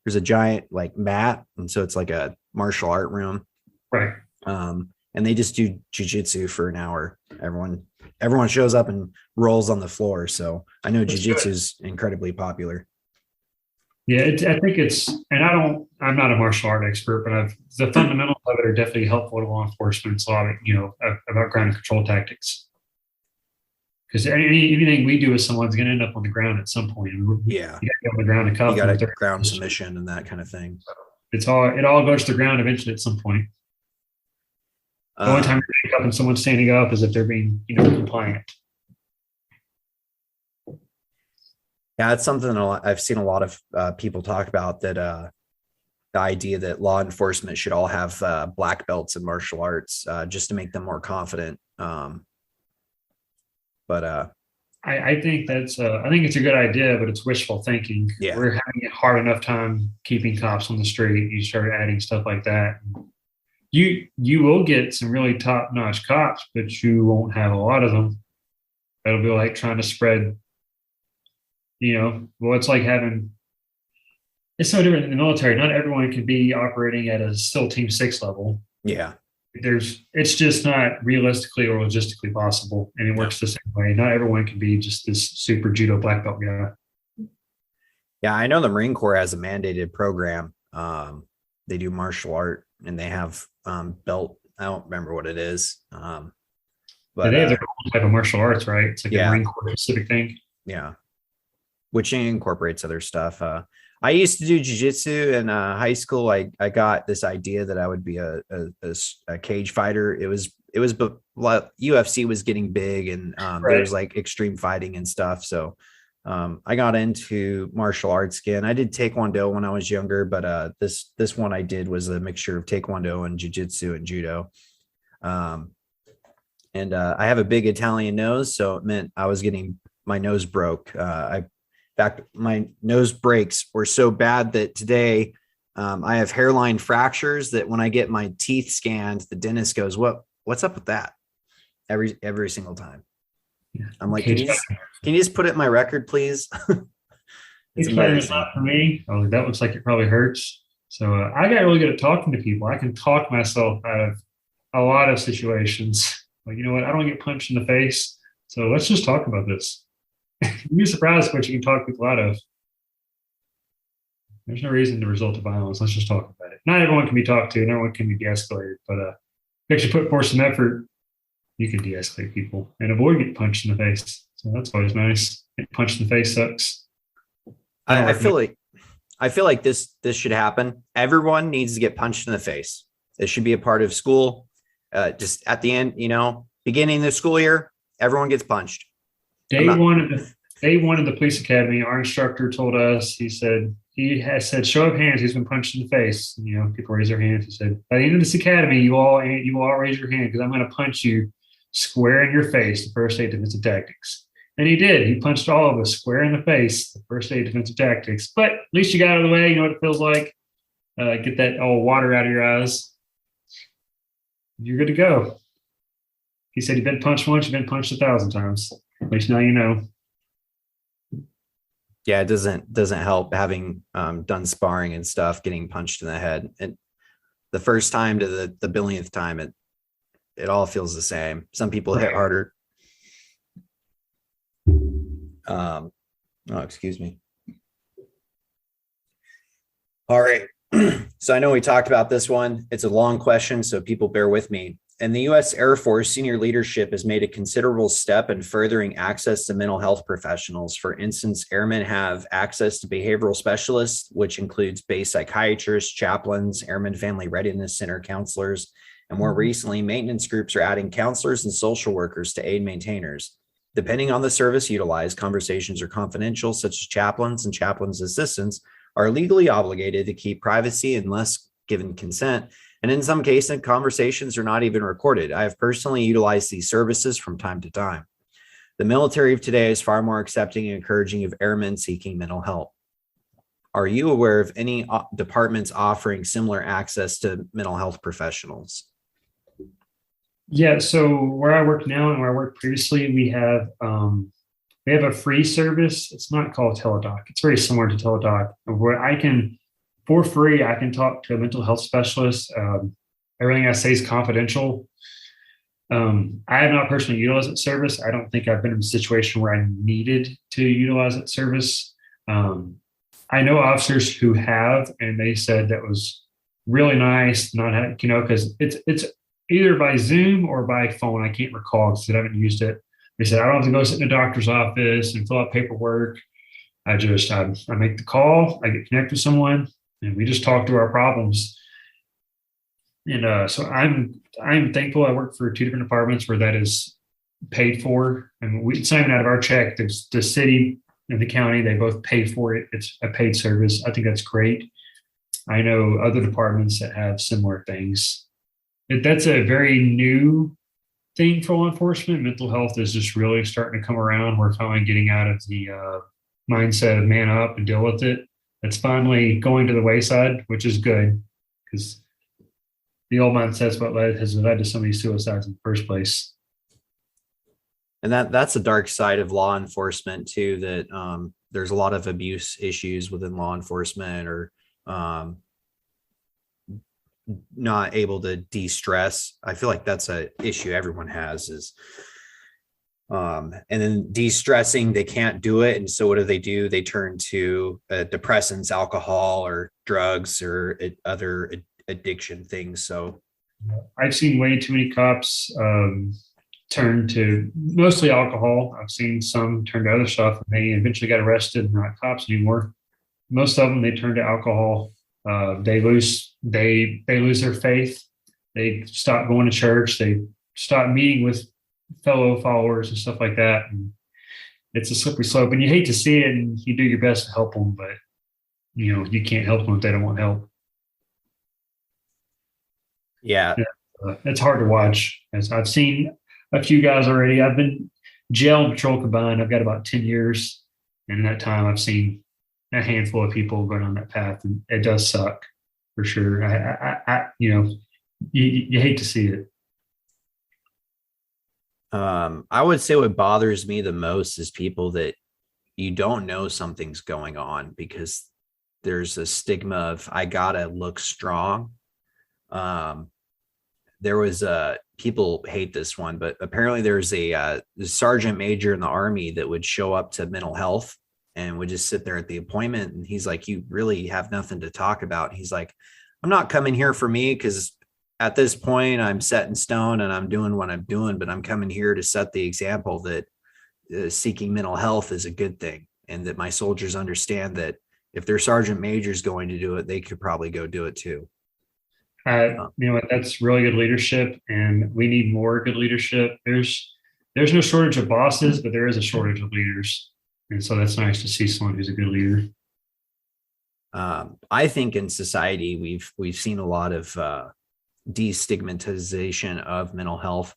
There's a giant like mat, and so it's like a martial art room. right. And they just do jujitsu for an hour. Everyone shows up and rolls on the floor. So I know jujitsu is incredibly popular. Yeah, I think it's, and I'm not a martial art expert, but the fundamentals of it are definitely helpful to law enforcement. It's a lot of, about ground and control tactics. Because anything we do with someone's going to end up on the ground at some point. Yeah. You got to get on the ground and cuff You got them. to ground submission and that kind of thing. It all goes to the ground eventually at some point. The only time you're cuffing someone standing up is if they're being, compliant. Yeah, it's something I've seen a lot of people talk about, that the idea that law enforcement should all have black belts in martial arts just to make them more confident. But I think I think it's a good idea, but it's wishful thinking. Yeah. We're having a hard enough time keeping cops on the street. You start adding stuff like that. You will get some really top-notch cops, but you won't have a lot of them. That'll be like trying to spread, it's like it's so different in the military. Not everyone can be operating at a SEAL Team 6 level. yeah, It's just not realistically or logistically possible, and it works the same way. Not everyone can be just this super judo black belt guy. Yeah, I know the Marine Corps has a mandated program. They do martial art, and they have belt. I don't remember what it is. But they have their own type of martial arts, right? It's like a Marine Corps specific thing. Yeah, which incorporates other stuff. I used to do jujitsu in high school. I got this idea that I would be a cage fighter. But UFC was getting big, and there Right. was like extreme fighting and stuff. So I got into martial arts again. I did taekwondo when I was younger, but this one I did was a mixture of taekwondo and jujitsu and judo. Um, and I have a big Italian nose, so it meant I was getting my nose broke. In fact, my nose breaks were so bad that today I have hairline fractures that when I get my teeth scanned, the dentist goes, what's up with that? Every single time. Yeah. I'm like, Cage can you just put it in my record, please? It's fighting is embarrassing. not for me. Oh, that looks like it probably hurts. So I got really good at talking to people. I can talk myself out of a lot of situations. Like, you know what? I don't get punched in the face. So let's just talk about this. You'd be surprised what you can talk people out of. There's no reason to resort to violence. Let's just talk about it. Not everyone can be talked to, and everyone can be de-escalated. But if you actually put forth some effort, you can de-escalate people and avoid getting punched in the face. So that's always nice. Getting punched in the face sucks. I feel like this should happen. Everyone needs to get punched in the face. It should be a part of school. Just at the end, beginning of the school year, everyone gets punched. Day one of the police academy, our instructor told us, he has said, show of hands, who's been punched in the face. And, people raise their hands. He said, by the end of this academy, you all raise your hand because I'm going to punch you square in your face, the first aid defensive tactics. And he did. He punched all of us square in the face, the first aid defensive tactics. But at least you got out of the way. You know what it feels like. Get that all water out of your eyes. You're good to go. He said, you've been punched once, you've been punched 1,000 times. At least now you know. Yeah, it doesn't help having done sparring and stuff, getting punched in the head. And the first time to the billionth time, it all feels the same. Some people hit harder. Excuse me. All right. So I know we talked about this one. It's a long question, so people bear with me. And the U.S. Air Force senior leadership has made a considerable step in furthering access to mental health professionals. For instance, airmen have access to behavioral specialists, which includes base psychiatrists, chaplains, Airmen Family Readiness Center counselors, and more recently, maintenance groups are adding counselors and social workers to aid maintainers. Depending on the service utilized, conversations are confidential, such as chaplains and chaplains' assistants are legally obligated to keep privacy unless given consent. And in some cases, conversations are not even recorded. I have personally utilized these services from time to time. The military of today is far more accepting and encouraging of airmen seeking mental help. Are you aware of any departments offering similar access to mental health professionals? Yeah, so where I work now and where I worked previously, we have a free service. It's not called Teledoc. It's very similar to Teledoc, where for free, I can talk to a mental health specialist. Everything I say is confidential. I have not personally utilized that service. I don't think I've been in a situation where I needed to utilize that service. I know officers who have, and they said that was really nice, because it's either by Zoom or by phone. I can't recall because I haven't used it. They said, I don't have to go sit in a doctor's office and fill out paperwork. I make the call, I get connected with someone, and we just talk through our problems. And so I'm thankful I work for two different departments where that is paid for. And it's not even out of our check. There's the city and the county, they both pay for it. It's a paid service. I think that's great. I know other departments that have similar things. That's a very new thing for law enforcement. Mental health is just really starting to come around. We're finally getting out of the mindset of man up and deal with it. It's finally going to the wayside, which is good because the old mindset's what has led to so many suicides in the first place. And that's a dark side of law enforcement too, that there's a lot of abuse issues within law enforcement, or not able to de-stress. I feel like that's an issue everyone has, is and then de-stressing, they can't do it. And so what do? They turn to depressants, alcohol, or drugs, or other addiction things. So I've seen way too many cops turn to mostly alcohol. I've seen some turn to other stuff, and they eventually got arrested and not cops anymore. most of them, they turn to alcohol. They lose their faith. They stop going to church. They stop meeting with fellow followers and stuff like that. And it's a slippery slope, and you hate to see it, and you do your best to help them, but you can't help them if they don't want help. Yeah. It's hard to watch. As I've seen a few guys already. I've been jail and patrol combined. I've got about 10 years. And in that time, I've seen a handful of people go down that path, and it does suck for sure. You hate to see it. I would say what bothers me the most is people that you don't know something's going on because there's a stigma of I gotta look strong. There was people hate this one, but apparently there's a sergeant major in the Army that would show up to mental health and would just sit there at the appointment. And he's like, you really have nothing to talk about. He's like, I'm not coming here for me because at this point I'm set in stone and I'm doing what I'm doing, but I'm coming here to set the example that seeking mental health is a good thing. And that my soldiers understand that if their sergeant major is going to do it, they could probably go do it too. That's really good leadership, and we need more good leadership. There's no shortage of bosses, but there is a shortage of leaders, and so that's nice to see someone who's a good leader. I think in society we've seen a lot of destigmatization of mental health.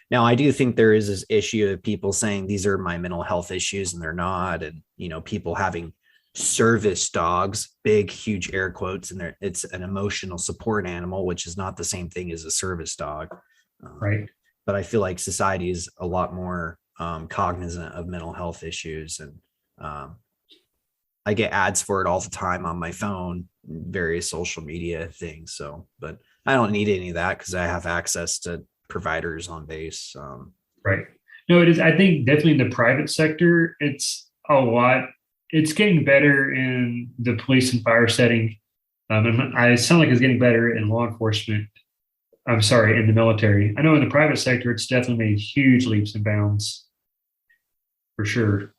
Now, I do think there is this issue of people saying these are my mental health issues, and they're not, and people having service dogs, big, huge air quotes, and it's an emotional support animal, which is not the same thing as a service dog. Right. But I feel like society is a lot more cognizant of mental health issues. And I get ads for it all the time on my phone, various social media things. So, but I don't need any of that because I have access to providers on base. Right. No, it is. I think definitely in the private sector, it's a lot. It's getting better in the police and fire setting. And I sound like it's getting better in law enforcement. I'm sorry, in the military. I know in the private sector, it's definitely made huge leaps and bounds, for sure.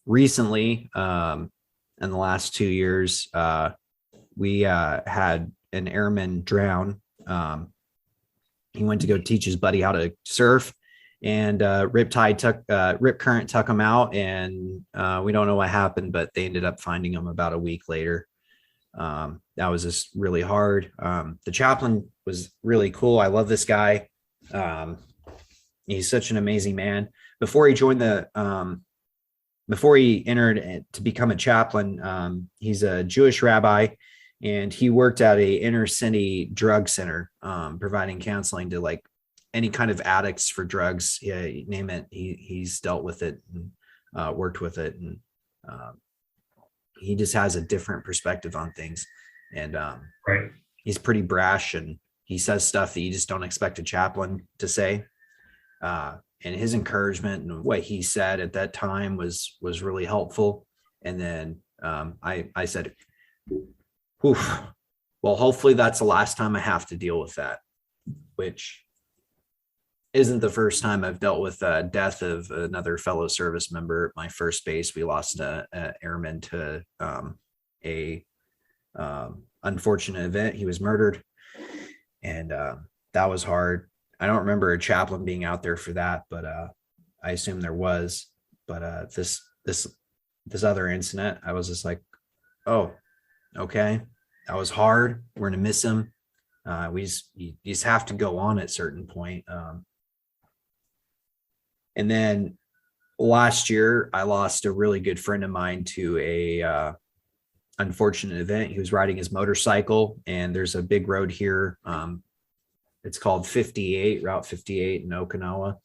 Recently, in the last 2 years, we had an airman drown. He went to go teach his buddy how to surf. And rip current took him out, and we don't know what happened, but they ended up finding him about a week later. That was just really hard. The chaplain was really cool. I love this guy. He's such an amazing man. Before he entered to become a chaplain, he's a Jewish rabbi, and he worked at a inner city drug center, providing counseling to like any kind of addicts for drugs, you name it. He's dealt with it and worked with it. And he just has a different perspective on things. And right. He's pretty brash, and he says stuff that you just don't expect a chaplain to say. And his encouragement and what he said at that time was really helpful. And then I said, oof, well, hopefully that's the last time I have to deal with that, which isn't the first time I've dealt with the death of another fellow service member. At my first base, we lost a airman to a unfortunate event. He was murdered, and that was hard. I don't remember a chaplain being out there for that, but I assume there was. But this other incident, I was just like, oh, okay, that was hard. We're gonna miss him. You just have to go on at a certain point. And then last year, I lost a really good friend of mine to a unfortunate event. He was riding his motorcycle, and there's a big road here. It's called Route 58 in Okinawa.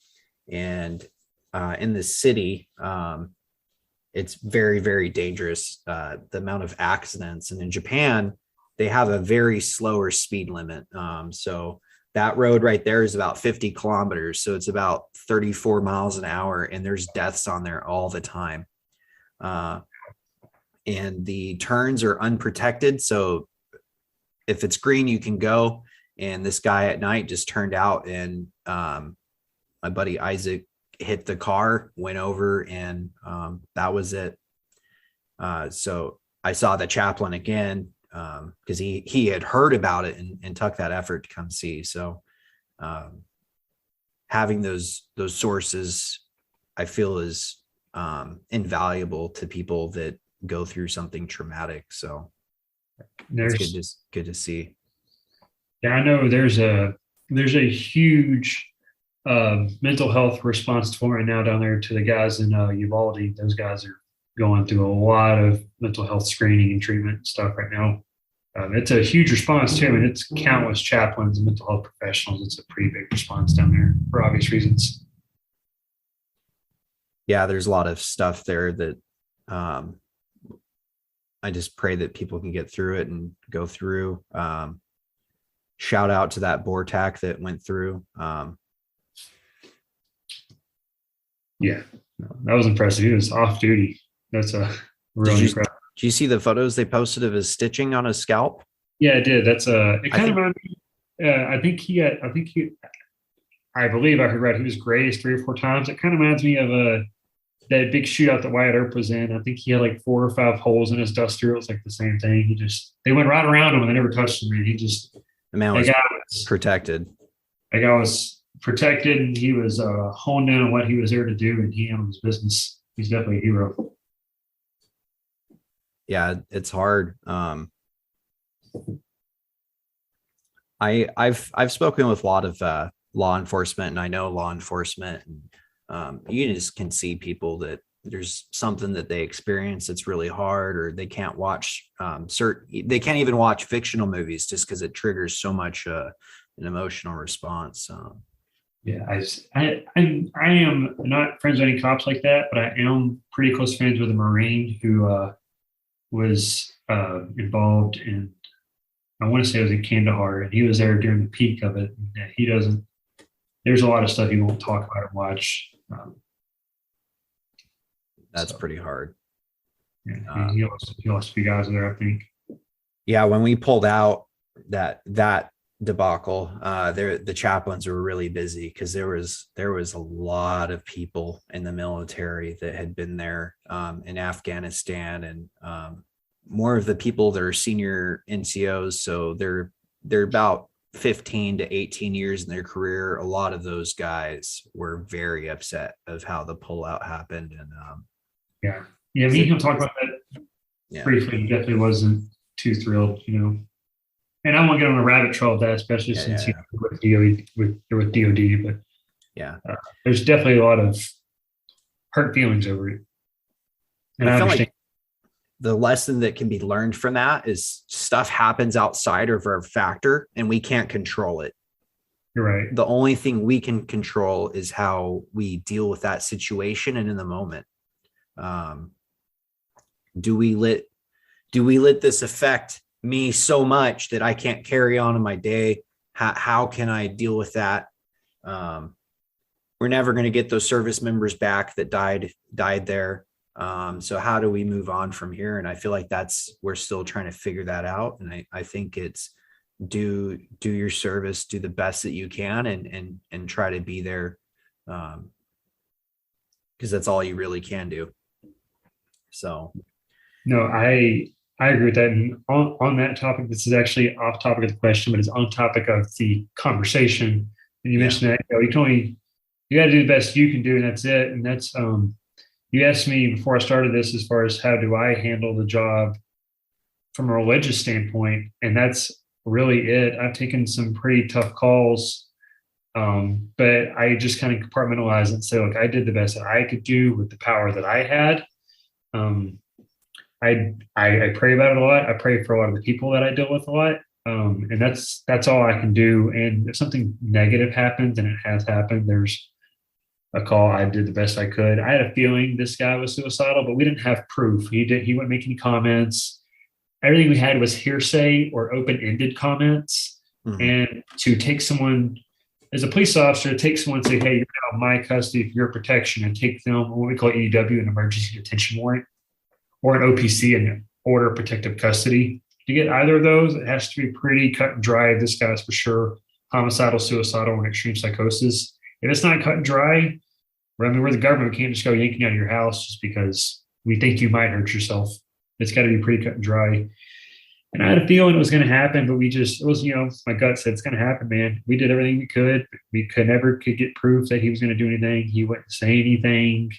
And in the city, it's very, very dangerous, the amount of accidents. And in Japan, they have a very slower speed limit. So that road right there is about 50 kilometers. So it's about 34 miles an hour, and there's deaths on there all the time. And the turns are unprotected. So if it's green, you can go. And this guy at night just turned out, and my buddy Isaac hit the car, went over, and that was it. So I saw the chaplain again because he had heard about it and took that effort to come see. So having those sources, I feel, is invaluable to people that go through something traumatic. So it's good to see. Yeah, I know there's a huge mental health response to right now down there to the guys in Uvalde. Those guys are going through a lot of mental health screening and treatment stuff right now. It's a huge response too. I mean, it's countless chaplains and mental health professionals. It's a pretty big response down there for obvious reasons. Yeah, there's a lot of stuff there that I just pray that people can get through it and go through. Shout out to that BORTAC that went through. Yeah, that was impressive. He was off duty. That's a really impressive. Did you see the photos they posted of his stitching on his scalp? Yeah, I did. That's it kind of reminded me. I believe I heard right. He was grazed 3 or 4 times. It kind of reminds me of that big shootout that Wyatt Earp was in. I think he had like 4 or 5 holes in his duster. It was like the same thing. They went right around him and they never touched him. And the man was protected. That guy was protected, and he was honed in on what he was there to do, and he handled his business. He's definitely a hero. Yeah, it's hard. I've spoken with a lot of law enforcement, and I know law enforcement, and you just can see people that there's something that they experience that's really hard, or they can't watch they can't even watch fictional movies just because it triggers so much an emotional response. Yeah, I am not friends with any cops like that, but I am pretty close friends with a Marine who was involved in, I want to say it was in Kandahar, and he was there during the peak of it. And there's a lot of stuff he won't talk about or watch. That's pretty hard. Yeah, he lost a few guys there, I think. Yeah, when we pulled out that debacle, the chaplains were really busy because there was a lot of people in the military that had been there in Afghanistan, and more of the people that are senior NCOs. So they're about 15 to 18 years in their career. A lot of those guys were very upset of how the pullout happened, and me and him talked about that briefly. He definitely wasn't too thrilled, And I won't get on a rabbit trail of that, especially since he's with DOD. But there's definitely a lot of hurt feelings over it. And I understand. Like the lesson that can be learned from that is stuff happens outside of our factor, and we can't control it. You're right. The only thing we can control is how we deal with that situation and in the moment. Do we let this affect me so much that I can't carry on in my day? How can I deal with that? We're never going to get those service members back that died there. So how do we move on from here? And I feel like we're still trying to figure that out. And I think it's do your service, do the best that you can, and try to be there. Because that's all you really can do. So. No, I agree with that. And on that topic, this is actually off topic of the question, but it's on topic of the conversation. And you mentioned that you got to do the best you can do, and that's it. And that's you asked me before I started this as far as how do I handle the job from a religious standpoint, and that's really it. I've taken some pretty tough calls, but I just kind of compartmentalize and say, look, I did the best that I could do with the power that I had. I pray about it a lot. I pray for a lot of the people that I deal with a lot. And that's all I can do. And if something negative happens, and it has happened, there's a call. I did the best I could. I had a feeling this guy was suicidal, but we didn't have proof. He wouldn't make any comments. Everything we had was hearsay or open-ended comments. Mm-hmm. And to take someone as a police officer, take someone and say, hey, you're now in my custody for your protection, and take them what we call EDW, an emergency detention warrant, or an OPC, an order of protective custody. To get either of those, it has to be pretty cut and dry. This guy's for sure homicidal, suicidal, and extreme psychosis. If it's not cut and dry, we're the government. We can't just go yanking out of your house just because we think you might hurt yourself. It's got to be pretty cut and dry. And I had a feeling it was going to happen, but it was, my gut said it's going to happen, man. We did everything we could. We could get proof that he was going to do anything. He wouldn't say anything.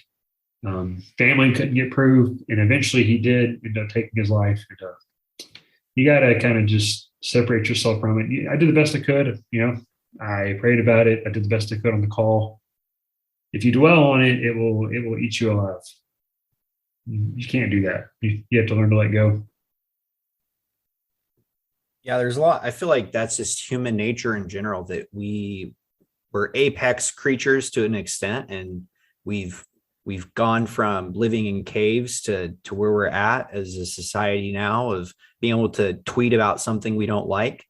Family couldn't get proof. And eventually he did end up taking his life. And, you got to kind of just separate yourself from it. I did the best I could. I prayed about it. I did the best I could on the call. If you dwell on it, it will eat you alive. You can't do that. You have to learn to let go. Yeah, there's a lot. I feel like that's just human nature in general, that we're apex creatures to an extent, and we've gone from living in caves to where we're at as a society now, of being able to tweet about something we don't like.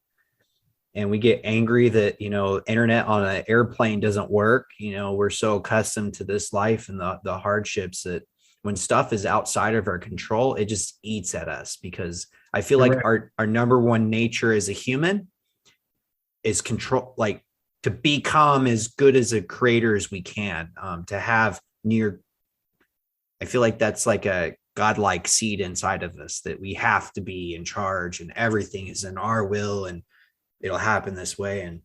And we get angry that, internet on an airplane doesn't work. We're so accustomed to this life and the hardships that when stuff is outside of our control, it just eats at us, because I feel like our number one nature as a human is control, like to become as good as a creator as we can, to have I feel like that's like a godlike seed inside of us, that we have to be in charge and everything is in our will and it'll happen this way. And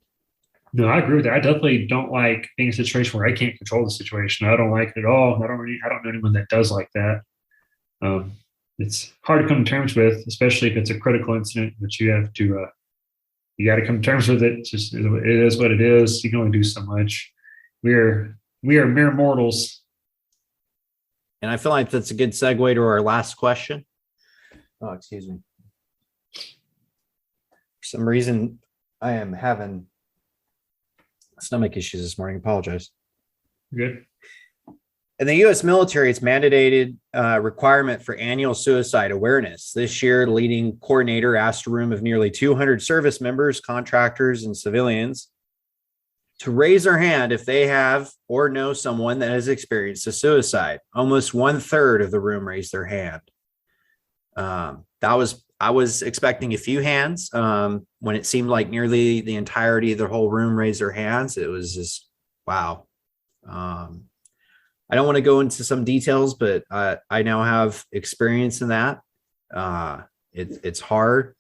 no, I agree with that. I definitely don't like being in a situation where I can't control the situation. I don't like it at all. I don't know anyone that does like that. It's hard to come to terms with, especially if it's a critical incident, but you have to, you got to come to terms with it. It is what it is. You can only do so much. We are mere mortals. And I feel like that's a good segue to our last question. Oh, excuse me. For some reason, I am having stomach issues this morning. Apologize. Good. In the U.S. military, it's mandated requirement for annual suicide awareness. This year, the leading coordinator asked a room of nearly 200 service members, contractors, and civilians to raise their hand if they have or know someone that has experienced a suicide. Almost 1/3 of the room raised their hand. I was expecting a few hands. When it seemed like nearly the entirety of the whole room raised their hands, it was just, wow. I don't want to go into some details, but I now have experience in that. It's hard.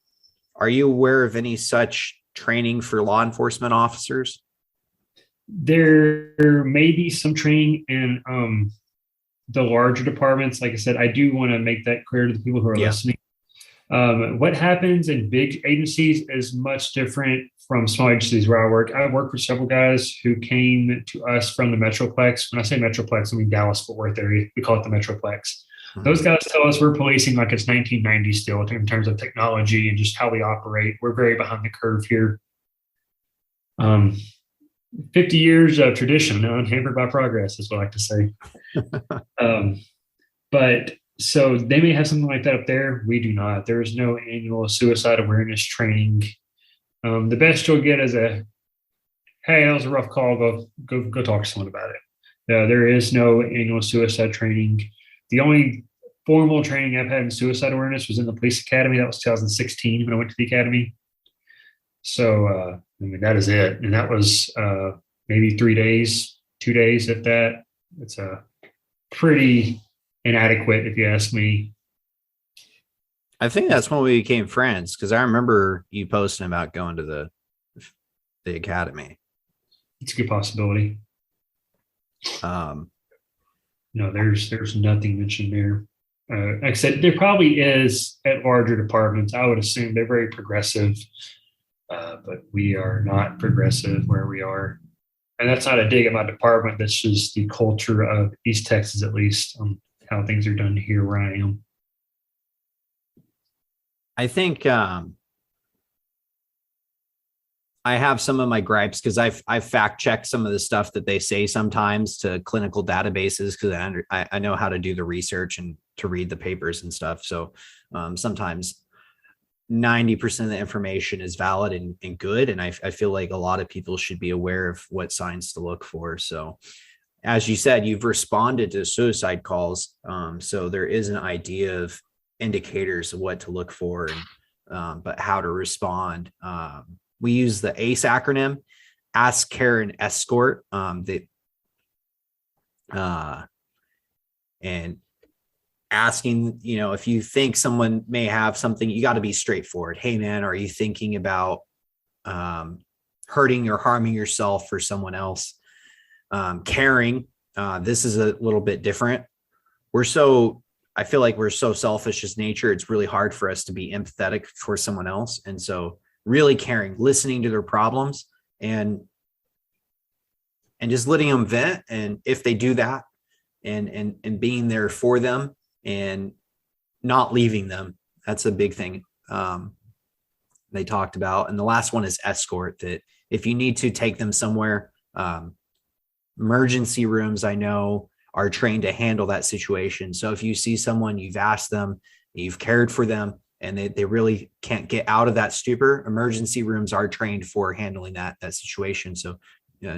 Are you aware of any such training for law enforcement officers? There may be some training in the larger departments. Like I said, I do want to make that clear to the people who are listening. What happens in big agencies is much different from small agencies where I work. I work with several guys who came to us from the Metroplex. When I say Metroplex, I mean Dallas-Fort Worth area. We call it the Metroplex. Mm-hmm. Those guys tell us we're policing like it's 1990 still in terms of technology and just how we operate. We're very behind the curve here. 50 years of tradition, unhampered by progress, is what I like to say. But so they may have something like that up there. We do not. There is no annual suicide awareness training. The best you'll get is hey, that was a rough call. Go talk to someone about it. There is no annual suicide training. The only formal training I've had in suicide awareness was in the police academy. That was 2016 when I went to the academy. So, that is it. And that was maybe 3 days, 2 days, if that. It's pretty inadequate, if you ask me. I think that's when we became friends, because I remember you posting about going to the academy. It's a good possibility. No, there's nothing mentioned there. Like I said, there probably is at larger departments. I would assume they're very progressive, but we are not progressive where we are. And that's not a dig at my department. That's just the culture of East Texas, at least, on how things are done here where I am. I think I have some of my gripes because I've fact checked some of the stuff that they say sometimes to clinical databases, because I know how to do the research and to read the papers and stuff. So sometimes 90% of the information is valid and good. And I feel like a lot of people should be aware of what signs to look for. So as you said, you've responded to suicide calls. So there is an idea of indicators of what to look for, and but how to respond. We use the ACE acronym: Ask, Care, and Escort. And asking, if you think someone may have something, you got to be straightforward. Hey man, are you thinking about hurting or harming yourself for someone else? Caring, this is a little bit different. I feel like we're so selfish as nature. It's really hard for us to be empathetic for someone else. And so really caring, listening to their problems and just letting them vent. And if they do that and being there for them and not leaving them, that's a big thing. They talked about. And the last one is escort, that if you need to take them somewhere, emergency rooms, I know, are trained to handle that situation. So if you see someone, you've asked them, you've cared for them, and they really can't get out of that stupor, emergency rooms are trained for handling that situation. So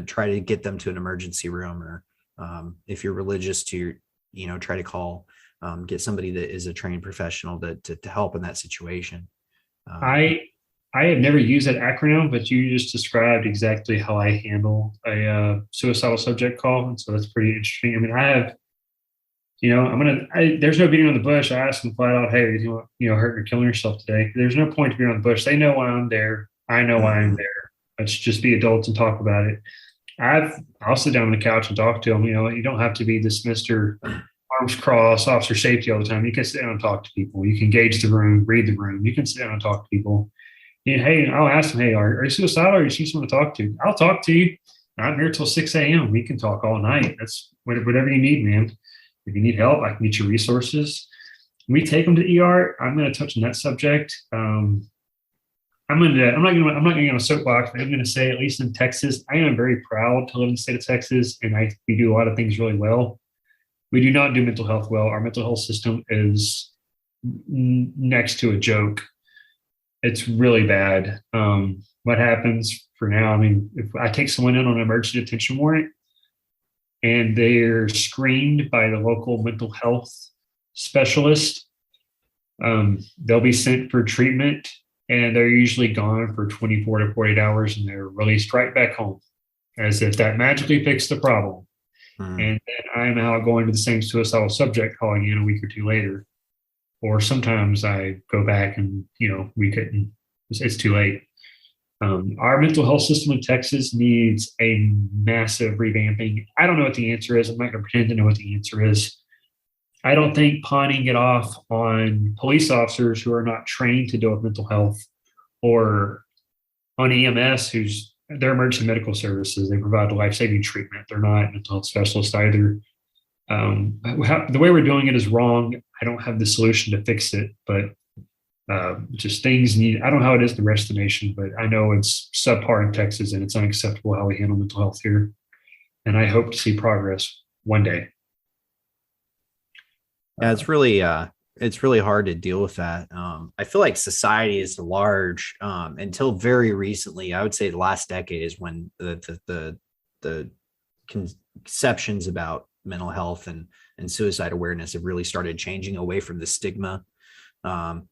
try to get them to an emergency room, or if you're religious, to try to call, get somebody that is a trained professional to help in that situation. I have never used that acronym, but you just described exactly how I handle a suicidal subject call. And so that's pretty interesting. I mean, I have, there's no beating on the bush. I ask them flat out, hey, you hurting or killing yourself today? There's no point to beating on the bush. They know why I'm there. I know why I'm there. Let's just be adults and talk about it. I'll sit down on the couch and talk to them. You don't have to be this Mr. Arms crossed, officer safety all the time. You can sit down and talk to people. You can gauge the room, read the room. You can sit down and talk to people. Hey, I'll ask them, hey, are you suicidal, or you see someone to talk to? I'll talk to you. I'm here till 6 a.m. We can talk all night. That's whatever you need, man. If you need help, I can get you resources. When we take them to ER, I'm going to touch on that subject. I'm not going to get on a soapbox, but I'm going to say, at least in Texas, I am very proud to live in the state of Texas, and we do a lot of things really well. We do not do mental health well. Our mental health system is next to a joke. It's really bad. What happens for now? I mean, if I take someone in on an emergency detention warrant and they're screened by the local mental health specialist, they'll be sent for treatment, and they're usually gone for 24 to 48 hours, and they're released right back home, as if that magically fixed the problem. And then I'm out going to the same suicidal subject, calling in a week or two later. Or sometimes I go back and, we couldn't, it's too late. Our mental health system in Texas needs a massive revamping. I don't know what the answer is. I'm not going to pretend to know what the answer is. I don't think pawning it off on police officers who are not trained to deal with mental health, or on EMS, they're emergency medical services. They provide life-saving treatment. They're not mental health specialists either. The way we're doing it is wrong. I don't have the solution to fix it, but just things need, I don't know how it is the rest of the nation, but I know it's subpar in Texas, and it's unacceptable how we handle mental health here. And I hope to see progress one day. Yeah, it's really hard to deal with that. I feel like society is large, until very recently. I would say the last decade is when the conceptions about mental health and suicide awareness have really started changing away from the stigma.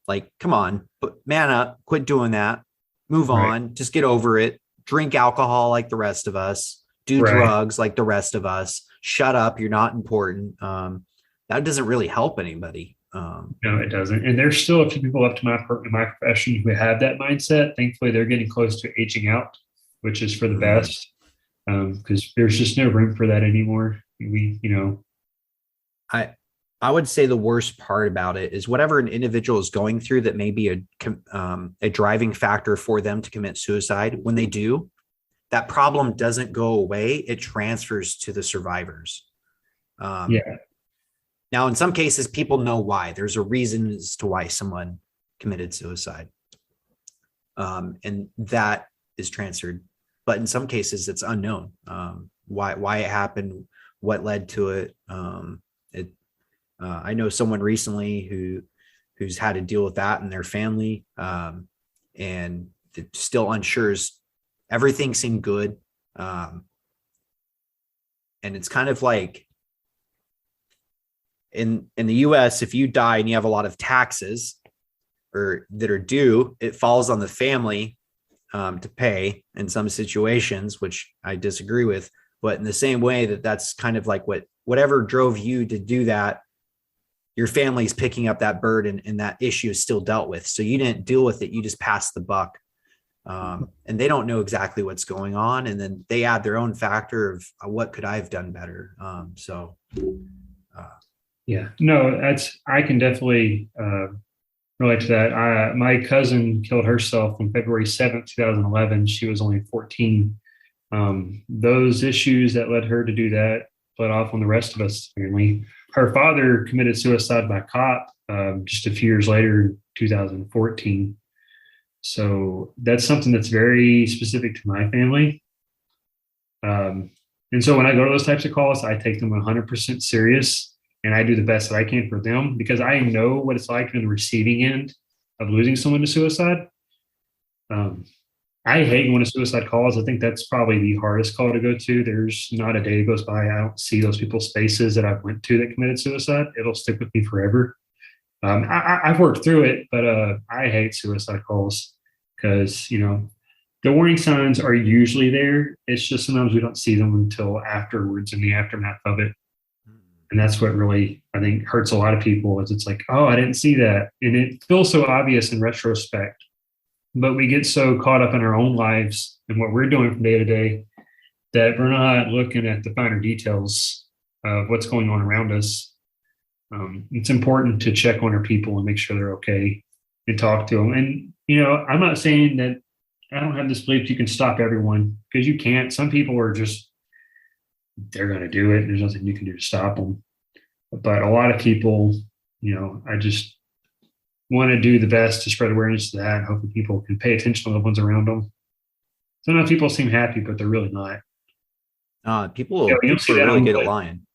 Like, come on, man up, quit doing that, move on, just get over it, drink alcohol like the rest of us, do drugs like the rest of us, shut up, you're not important. That doesn't really help anybody. No, it doesn't. And there's still a few people up to my profession who have that mindset. Thankfully, they're getting close to aging out, which is for the best, because there's just no room for that anymore. I would say the worst part about it is whatever an individual is going through that may be a driving factor for them to commit suicide. When they do, that problem doesn't go away. It transfers to the survivors. Now, in some cases, people know why. There's a reason as to why someone committed suicide. And that is transferred. But in some cases, it's unknown why it happened, what led to it. I know someone recently who's had to deal with that in their family, and still unsure. Everything seemed good. And it's kind of like in the US, if you die and you have a lot of taxes that are due, it falls on the family to pay in some situations, which I disagree with. But in the same way that's kind of like whatever drove you to do that, your family's picking up that burden and that issue is still dealt with. So you didn't deal with it. You just passed the buck. And they don't know exactly what's going on. And then they add their own factor of what could I have done better? Yeah, no, I can definitely relate to that. My cousin killed herself on February 7th, 2011. She was only 14. Those issues that led her to do that bled off on the rest of us family. Her father committed suicide by cop just a few years later, 2014. So that's something that's very specific to my family. And so when I go to those types of calls, I take them 100% serious, and I do the best that I can for them because I know what it's like on the receiving end of losing someone to suicide. I hate going to suicide calls. I think that's probably the hardest call to go to. There's not a day that goes by I don't see those people's faces that I've went to that committed suicide. It'll stick with me forever. I've worked through it, but I hate suicide calls because, the warning signs are usually there. It's just sometimes we don't see them until afterwards in the aftermath of it. And that's what really, I think, hurts a lot of people is it's like, oh, I didn't see that. And it feels so obvious in retrospect. But we get so caught up in our own lives and what we're doing from day to day that we're not looking at the finer details of what's going on around us. It's important to check on our people and make sure they're okay and talk to them. And, I'm not saying that I don't have this belief you can stop everyone because you can't. Some people are just, they're going to do it. There's nothing you can do to stop them. But a lot of people, I just want to do the best to spread awareness to that. Hopefully people can pay attention to the ones around them. Sometimes people seem happy, but they're really not. People are really good at lying.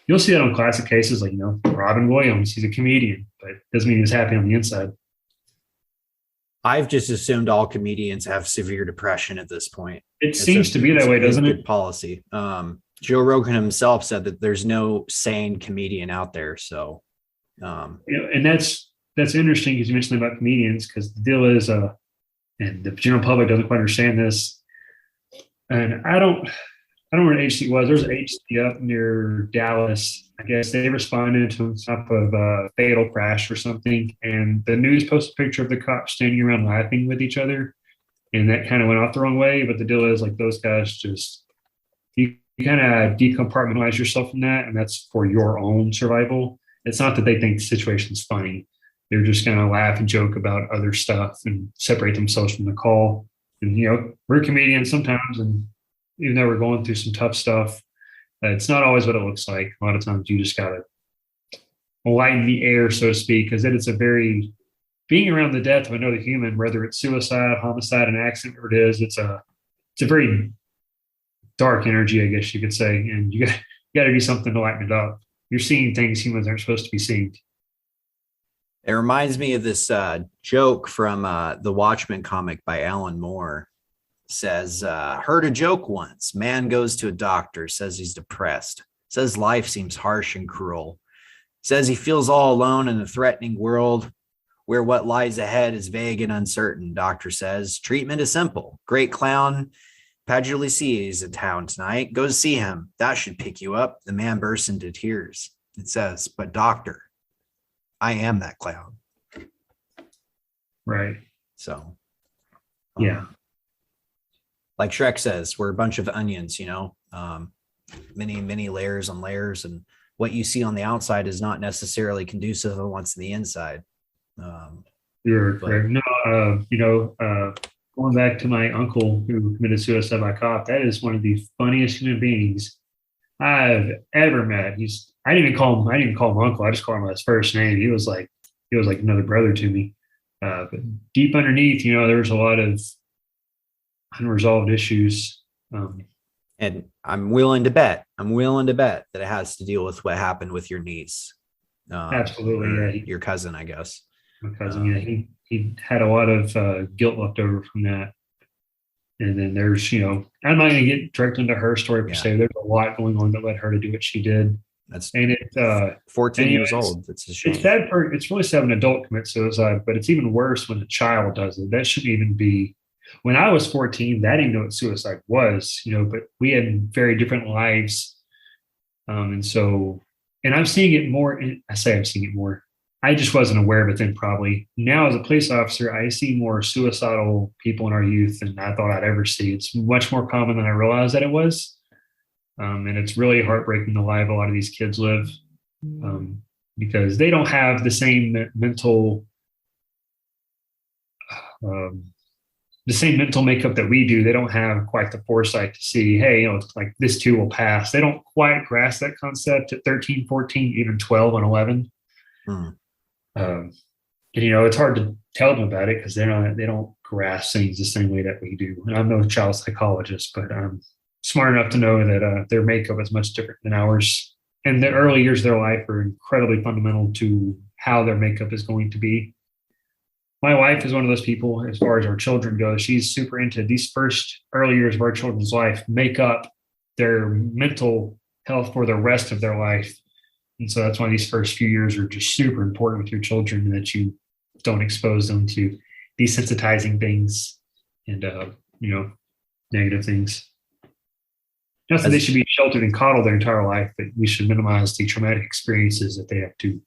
You'll see that on classic cases like, Robin Williams, he's a comedian, but doesn't mean he's happy on the inside. I've just assumed all comedians have severe depression at this point. It seems to be that way, doesn't it? Good policy. Joe Rogan himself said that there's no sane comedian out there. So, and that's interesting because you mentioned about comedians because the deal is, and the general public doesn't quite understand this. And I don't know where an HC was. There's an HC up near Dallas. I guess they responded to some type of fatal crash or something. And the news posted a picture of the cops standing around laughing with each other. And that kind of went off the wrong way. But the deal is like those guys just, you kind of decompartmentalize yourself from that. And that's for your own survival. It's not that they think the situation's funny. They're just going to laugh and joke about other stuff and separate themselves from the call. And, we're comedians sometimes. And even though we're going through some tough stuff, it's not always what it looks like. A lot of times you just got to lighten the air, so to speak, because then it's being around the death of another human, whether it's suicide, homicide, an accident, or it is, it's a very dark energy, I guess you could say. And you got to do something to lighten it up. You're seeing things humans aren't supposed to be seeing. It reminds me of this joke from the Watchmen comic by Alan Moore. Says, heard a joke once. Man goes to a doctor, says he's depressed, says life seems harsh and cruel, says he feels all alone in a threatening world where what lies ahead is vague and uncertain. Doctor says, treatment is simple. Great clown Pagliucci is in town tonight. Go see him. That should pick you up. The man bursts into tears. It says, but doctor, I am that clown. Right. So, yeah. Like Shrek says, we're a bunch of onions, many, many layers on layers. And what you see on the outside is not necessarily conducive to what's in the inside. You're correct. No, going back to my uncle who committed suicide by cop, that is one of the funniest human beings I've ever met. I didn't even call him uncle. I just called him by his first name. He was like another brother to me. But deep underneath, there was a lot of unresolved issues. And I'm willing to bet that it has to deal with what happened with your niece. Absolutely. Yeah. Your cousin, I guess. My cousin, he had a lot of guilt left over from that. And then there's, I'm not going to get directly into her story per se. There's a lot going on that led her to do what she did. It's 14 years old. It's a shame. It's really sad when an adult commits suicide, but it's even worse when a child does it. That shouldn't even be. When I was 14, I didn't know what suicide was, but we had very different lives. And so and I'm seeing it more. I say I'm seeing it more. I just wasn't aware of it then, probably. Now, as a police officer, I see more suicidal people in our youth than I thought I'd ever see. It's much more common than I realized that it was. And it's really heartbreaking the life a lot of these kids live, because they don't have the same mental um, makeup that we do. They don't have quite the foresight to see, hey, it's like this too will pass. They don't quite grasp that concept at 13, 14, even 12 and 11. And, it's hard to tell them about it because they don't grasp things the same way that we do. And I'm no child psychologist, but I'm smart enough to know that their makeup is much different than ours. And the early years of their life are incredibly fundamental to how their makeup is going to be. My wife is one of those people, as far as our children go. She's super into these first early years of our children's life, make up their mental health for the rest of their life. And so that's why these first few years are just super important with your children, that you don't expose them to desensitizing things and, negative things. Not that they should be sheltered and coddled their entire life, but we should minimize the traumatic experiences that they have to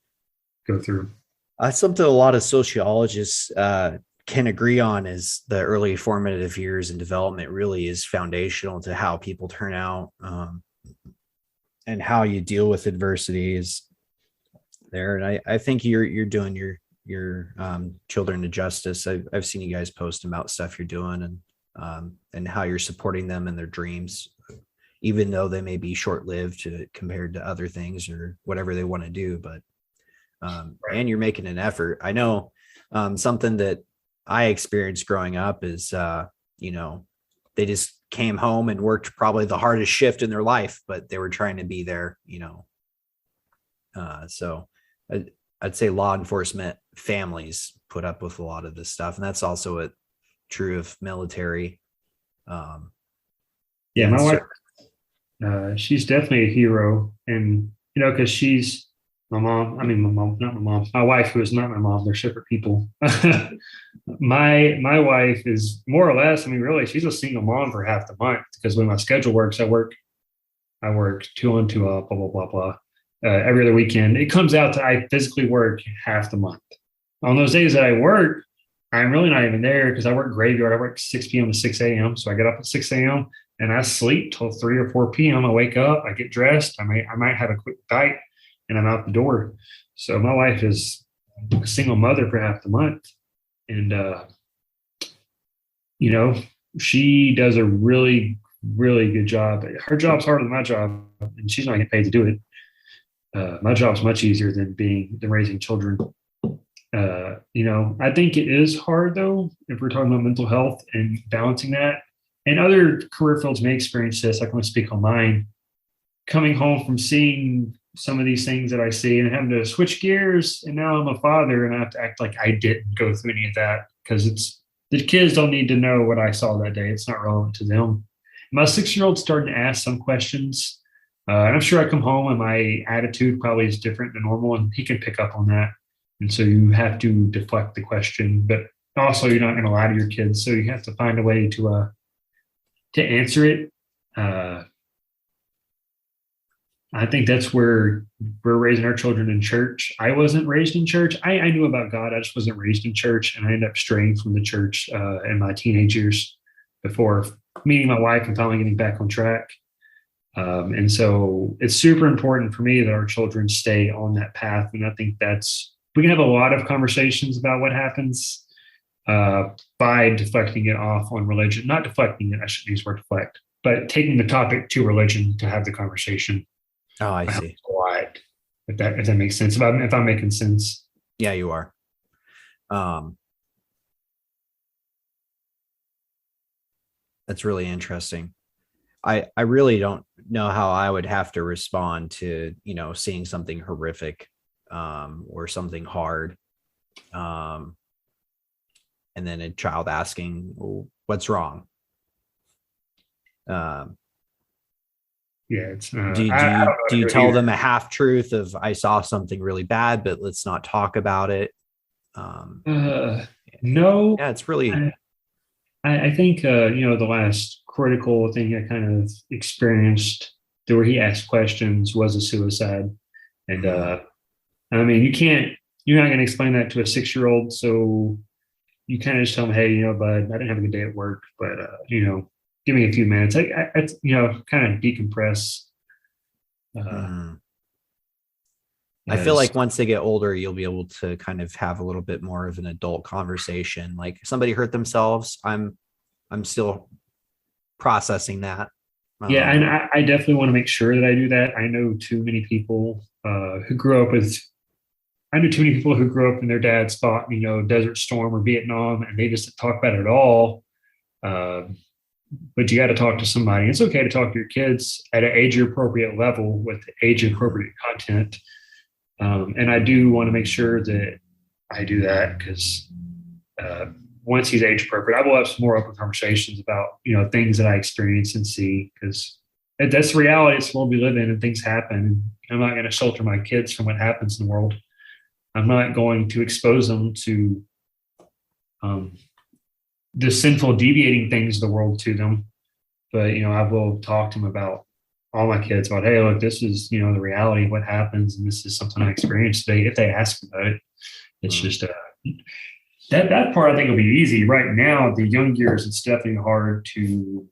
go through. Something a lot of sociologists can agree on is the early formative years and development really is foundational to how people turn out, and how you deal with adversity is there. And I think you're doing your children a justice. I've seen you guys post about stuff you're doing and how you're supporting them in their dreams, even though they may be short-lived compared to other things or whatever they want to do. But and you're making an effort. I know something that I experienced growing up is, they just came home and worked probably the hardest shift in their life, but they were trying to be there, so I'd say law enforcement families put up with a lot of this stuff. And that's also true of military. My wife, she's definitely a hero. And, because she's my wife, who is not my mom, they're separate people. My wife is more or less, really, she's a single mom for half the month, because when my schedule works, I work 2 on 2 off, blah, blah, blah, blah. Every other weekend, it comes out to I physically work half the month. On those days that I work, I'm really not even there because I work graveyard. I work 6 p.m. to 6 a.m. So I get up at 6 a.m. and I sleep till 3 or 4 p.m. I wake up, I get dressed, I might have a quick bite, and I'm out the door. So my wife is a single mother for half the month. And, she does a really, really good job. Her job's harder than my job, and she's not getting paid to do it. My job's much easier than raising children. I think it is hard, though, if we're talking about mental health and balancing that. And other career fields may experience this. I can only speak on mine. Coming home from seeing some of these things that I see and having to switch gears, and now I'm a father and I have to act like I didn't go through any of that, because the kids don't need to know what I saw that day. It's not relevant to them. My 6-year-old's starting to ask some questions, and I'm sure I come home and my attitude probably is different than normal, and he can pick up on that. And so you have to deflect the question, but also you're not going to lie to your kids, so you have to find a way to answer it. I think that's where we're raising our children in church. I wasn't raised in church. I knew about God. I just wasn't raised in church. And I ended up straying from the church in my teenage years before meeting my wife and finally getting back on track. And so it's super important for me that our children stay on that path. And I think we can have a lot of conversations about what happens by deflecting it off on religion. Not deflecting it, I shouldn't use the word deflect, but taking the topic to religion to have the conversation. Oh, I see. If that makes sense. If I'm making sense. Yeah, you are. That's really interesting. I really don't know how I would have to respond to, seeing something horrific, or something hard. And then a child asking, well, what's wrong? Yeah, it's do you tell them a half truth of I saw something really bad, but let's not talk about it? No. Yeah, it's really. I think the last critical thing I kind of experienced where he asked questions was a suicide, And I mean, you're not going to explain that to a 6-year-old. So you kind of just tell them, hey, bud, I didn't have a good day at work, but, give me a few minutes. Kind of decompress. Mhm. I feel like once they get older, you'll be able to kind of have a little bit more of an adult conversation. Like if somebody hurt themselves, I'm still processing that. Yeah, and I definitely want to make sure that I do that. I know too many people who grew up with. I know too many people who grew up and their dads fought, Desert Storm or Vietnam, and they just didn't talk about it at all. But you got to talk to somebody. It's okay to talk to your kids at an age appropriate level with age appropriate content. And I do want to make sure that I do that because once he's age appropriate, I will have some more open conversations about things that I experience and see because that's the reality. It's the world we live in, and things happen. I'm not going to shelter my kids from what happens in the world. I'm not going to expose them to the sinful, deviating things of the world to them. But I will talk to them about all my kids about, hey, look, this is the reality of what happens, and this is something I experienced today. If they ask about it, it's just that part I think will be easy. Right now, the young years, it's definitely hard to,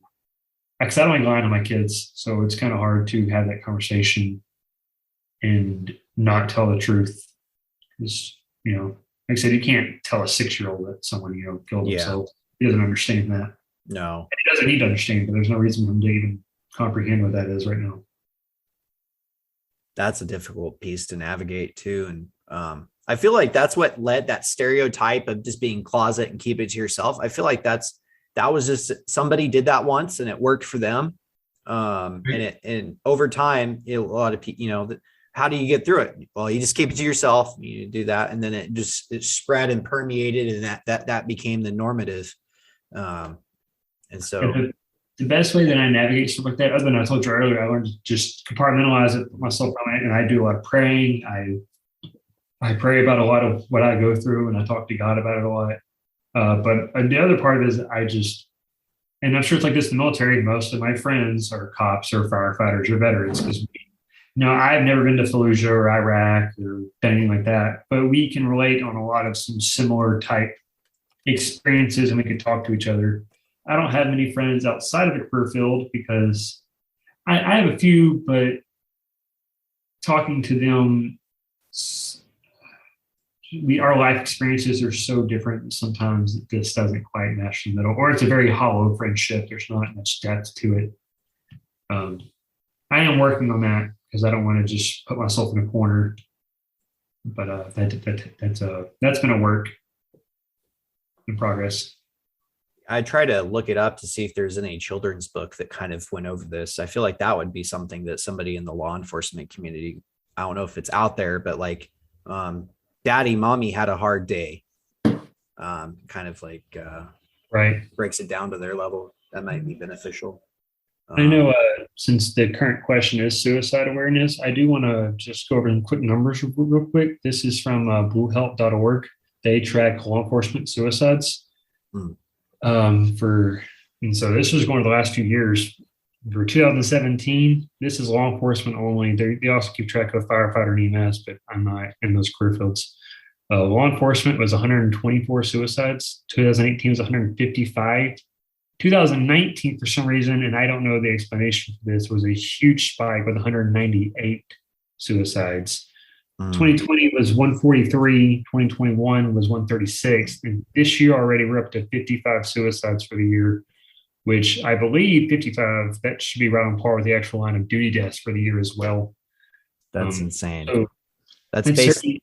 because I don't like lying to my kids, so it's kind of hard to have that conversation and not tell the truth. Because like I said, you can't tell a 6-year-old that someone killed themselves. He doesn't understand that. No, and he doesn't need to understand, but there's no reason for him to even comprehend what that is right now. That's a difficult piece to navigate too. And I feel like that's what led that stereotype of just being closet and keep it to yourself. I feel like that was just somebody did that once and it worked for them. And over time, a lot of people, how do you get through it? Well, you just keep it to yourself. You do that. And then it spread and permeated, and that became the normative. And so the best way that I navigate stuff like that, other than I told you earlier, I learned to just compartmentalize it, put myself on it, and I do a lot of praying. I pray about a lot of what I go through, and I talk to God about it a lot. But the other part of it is and I'm sure it's like this in the military. Most of my friends are cops or firefighters or veterans because I've never been to Fallujah or Iraq or anything like that, but we can relate on a lot of some similar type experiences, and we can talk to each other. I don't have many friends outside of the career field because I have a few, but talking to them, our life experiences are so different that sometimes this doesn't quite match in the middle, or it's a very hollow friendship. There's not much depth to it. I am working on that because I don't want to just put myself in a corner. But that's been a work in progress. I try to look it up to see if there's any children's book that kind of went over this. I feel like that would be something that somebody in the law enforcement community, I don't know if it's out there, but like daddy, mommy had a hard day. Kind of like right. Breaks it down to their level. That might be beneficial. I know since the current question is suicide awareness, I do want to just go over some quick numbers real quick. This is from bluehelp.org. They track law enforcement suicides. And so this was going to the last few years. For 2017, this is law enforcement only. They also keep track of firefighter and EMS, but I'm not in those career fields. Law enforcement was 124 suicides. 2018 was 155. 2019, for some reason, and I don't know the explanation for this, was a huge spike with 198 suicides. 2020 was 143, 2021 was 136, and this year already we're up to 55 suicides for the year, which I believe 55, that should be right on par with the actual line of duty deaths for the year as well. That's insane. So that's basically.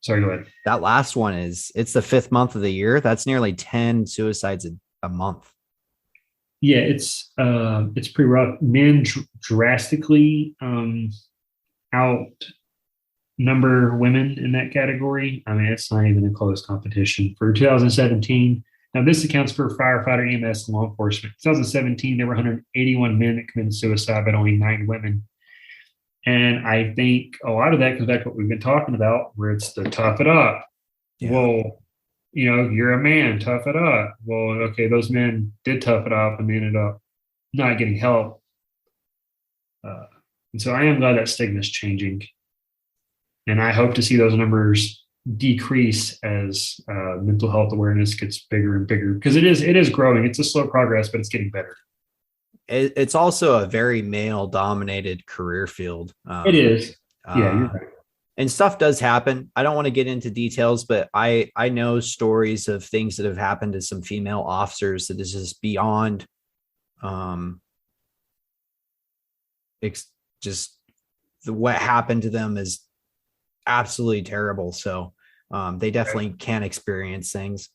Sorry, go ahead. That last one it's the 5th month of the year. That's nearly 10 suicides a month. Yeah, it's pretty rough. Men drastically outnumber women in that category. I mean, it's not even a close competition. For 2017, now this accounts for firefighter, EMS, and law enforcement. 2017, there were 181 men that committed suicide, but only 9 women. And I think a lot of that comes back to what we've been talking about, where it's the tough it up. Yeah. Well, you're a man, tough it up. Well, okay, those men did tough it up and they ended up not getting help. And so I am glad that stigma is changing. And I hope to see those numbers decrease as mental health awareness gets bigger and bigger, because it is growing. It's a slow progress, but it's getting better. It's also a very male dominated career field. It is. Yeah, you're right. And stuff does happen. I don't want to get into details, but I know stories of things that have happened to some female officers that is just beyond what happened to them is absolutely terrible. So they definitely can experience things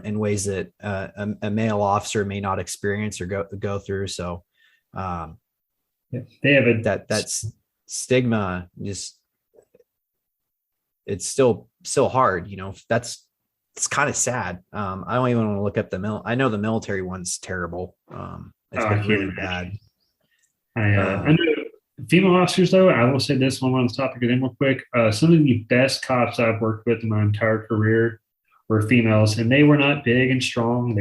in ways that a male officer may not experience or go through. So they have that's stigma. Just it's still hard. It's kind of sad. I don't even want to look up I know the military one's terrible. It's been really bad. I know female officers, though, I will say this one on the topic of them real quick. Some of the best cops I've worked with in my entire career were females, and they were not big and strong.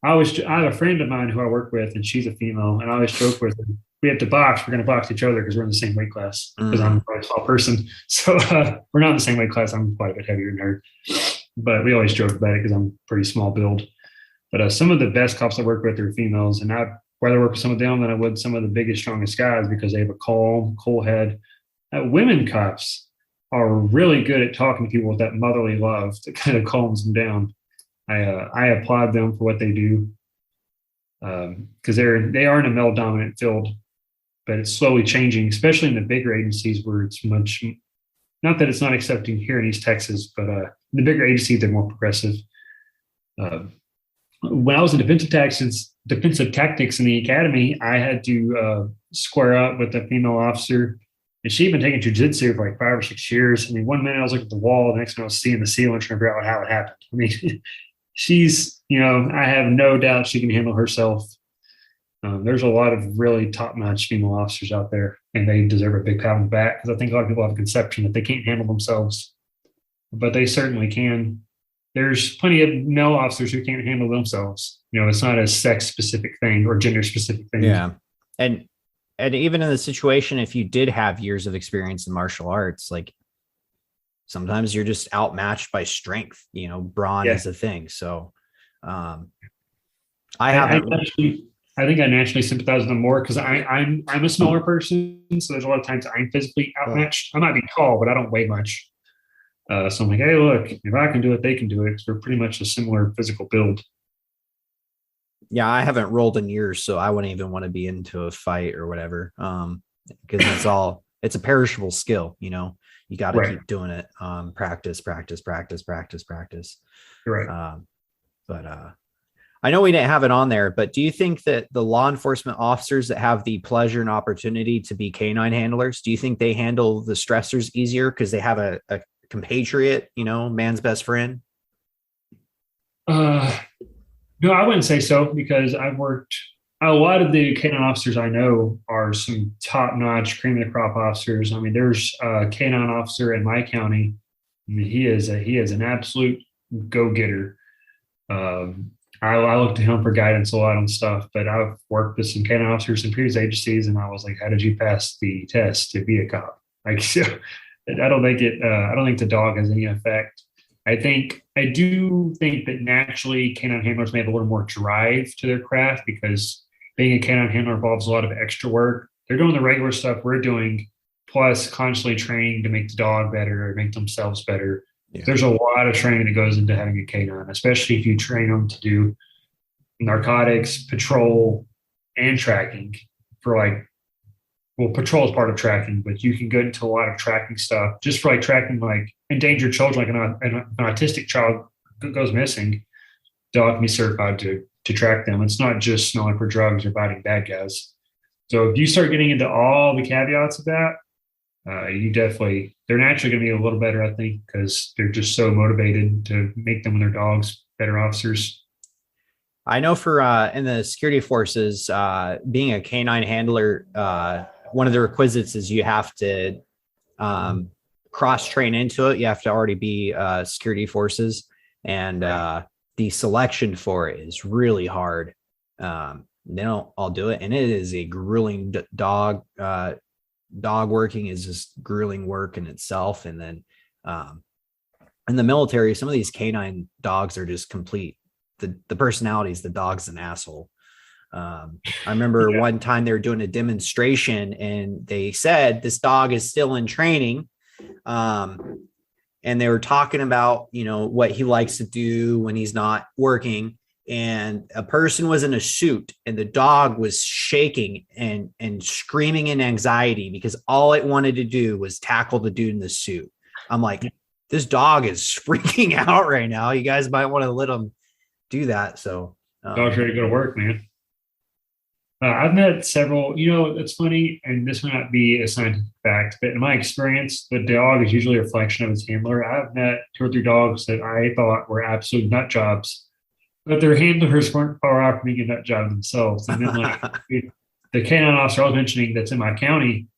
I have a friend of mine who I work with, and she's a female, and I always joke with her, we have to box. We're going to box each other because we're in the same weight class, because I'm quite a small person. So we're not in the same weight class. I'm quite a bit heavier than her, but we always joke about it because I'm pretty small build. But some of the best cops I work with are females, and I'd rather work with some of them than I would some of the biggest, strongest guys, because they have a calm, cool head. Women cops are really good at talking to people with that motherly love that kind of calms them down. I applaud them for what they do, because they are in a male dominant field, but it's slowly changing, especially in the bigger agencies where it's much, not that it's not accepting here in East Texas, but the bigger agencies, they're more progressive. When I was in defensive tactics in the academy, I had to square up with a female officer, and she'd been taking jujitsu for like 5 or 6 years. I mean, one minute I was looking at the wall, the next minute I was seeing the ceiling, trying to figure out how it happened. I mean, she's, I have no doubt she can handle herself. There's a lot of really top-notch female officers out there, and they deserve a big pat on the back, because I think a lot of people have a conception that they can't handle themselves, but they certainly can. There's plenty of male officers who can't handle themselves. It's not a sex-specific thing or gender-specific thing. Yeah, and even in the situation, if you did have years of experience in martial arts, like sometimes you're just outmatched by strength. Brawn is a thing. So I think I naturally sympathize with them more because I'm a smaller person, so there's a lot of times I'm physically outmatched. I might be tall, but I don't weigh much. So I'm like, hey, look, if I can do it, they can do it, because we're pretty much a similar physical build. Yeah, I haven't rolled in years, so I wouldn't even want to be into a fight or whatever, because it's a perishable skill. You got to keep doing it. Practice. Right. But I know we didn't have it on there, but do you think that the law enforcement officers that have the pleasure and opportunity to be canine handlers, do you think they handle the stressors easier because they have a compatriot, man's best friend? No, I wouldn't say so, because I've worked, a lot of the canine officers I know are some top-notch cream of the crop officers. I mean, there's a canine officer in my county. I mean, he is an absolute go-getter. I look to him for guidance a lot on stuff, but I've worked with some canine officers in previous agencies, and I was like, how did you pass the test to be a cop? Like, so I don't think the dog has any effect. I do think that naturally canine handlers may have a little more drive to their craft, because being a canine handler involves a lot of extra work. They're doing the regular stuff we're doing, plus constantly training to make the dog better or make themselves better. Yeah. There's a lot of training that goes into having a canine, especially if you train them to do narcotics, patrol, and tracking. Patrol is part of tracking, but you can get into a lot of tracking stuff just for tracking endangered children, an autistic child goes missing. Dog can be certified to track them. It's not just smelling for drugs or biting bad guys. So if you start getting into all the caveats of that, they're naturally going to be a little better, I think, because they're just so motivated to make them and their dogs better officers. I know for in the security forces, being a canine handler, one of the requisites is you have to cross train into it. You have to already be security forces, and the selection for it is really hard. they don't all do it. And it is a grueling dog working is just grueling work in itself. And then in the military, some of these canine dogs are just complete. The personalities, the dog's an asshole. I remember one time they were doing a demonstration and they said this dog is still in training. And they were talking about, what he likes to do when he's not working. And a person was in a suit and the dog was shaking and screaming in anxiety because all it wanted to do was tackle the dude in the suit. I'm like, this dog is freaking out right now. You guys might want to let him do that. So dog's ready to go to work, man. I've met several, it's funny, and this may not be a scientific fact, but in my experience, the dog is usually a reflection of its handler. I've met 2 or 3 dogs that I thought were absolute nut jobs, but their handlers weren't far off from being a nut job themselves. And then the canine officer I was mentioning that's in my county,